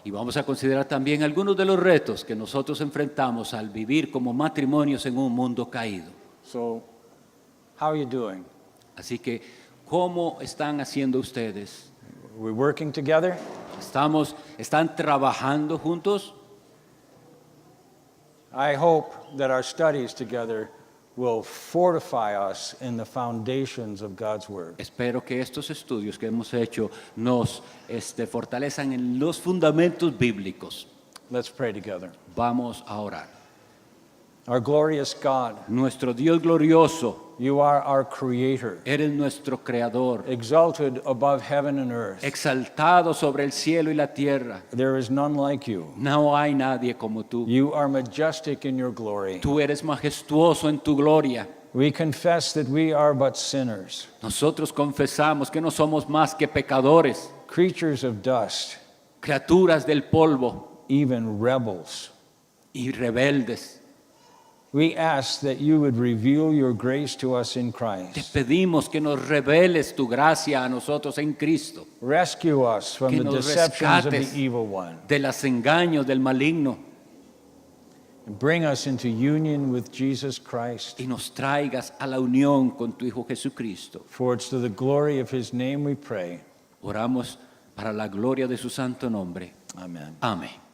y vamos a considerar también algunos de los retos que nosotros enfrentamos al vivir como matrimonios en un mundo caído. So, how are you doing? Así que, ¿cómo están haciendo ustedes? Are we working together? ¿Están trabajando juntos? I hope that our studies together will fortify us in the foundations of God's Word. Espero que estos estudios que hemos hecho nos fortalezcan en los fundamentos bíblicos. Let's pray together. Vamos a orar. Our glorious God, Nuestro Dios glorioso, you are our Creator, eres nuestro creador, exalted above heaven and earth. exaltado sobre el cielo y la tierra. There is none like you. No hay nadie como tú. You are majestic in your glory. Tú eres majestuoso en tu gloria. We confess that we are but sinners, Nosotros confesamos que no somos más que pecadores, creatures of dust, criaturas del polvo even rebels. y rebeldes. We ask that you would reveal your grace to us in Te Christ. pedimos que nos reveles tu gracia a nosotros en Cristo, Rescue us from que the nos deceptions of rescates the evil one. de los engaños del maligno And bring us into union with Jesus Christ. y nos traigas a la unión con tu Hijo Jesucristo. For it's to the glory of his name we pray. Oramos para la gloria de su santo nombre. Amen. Amén.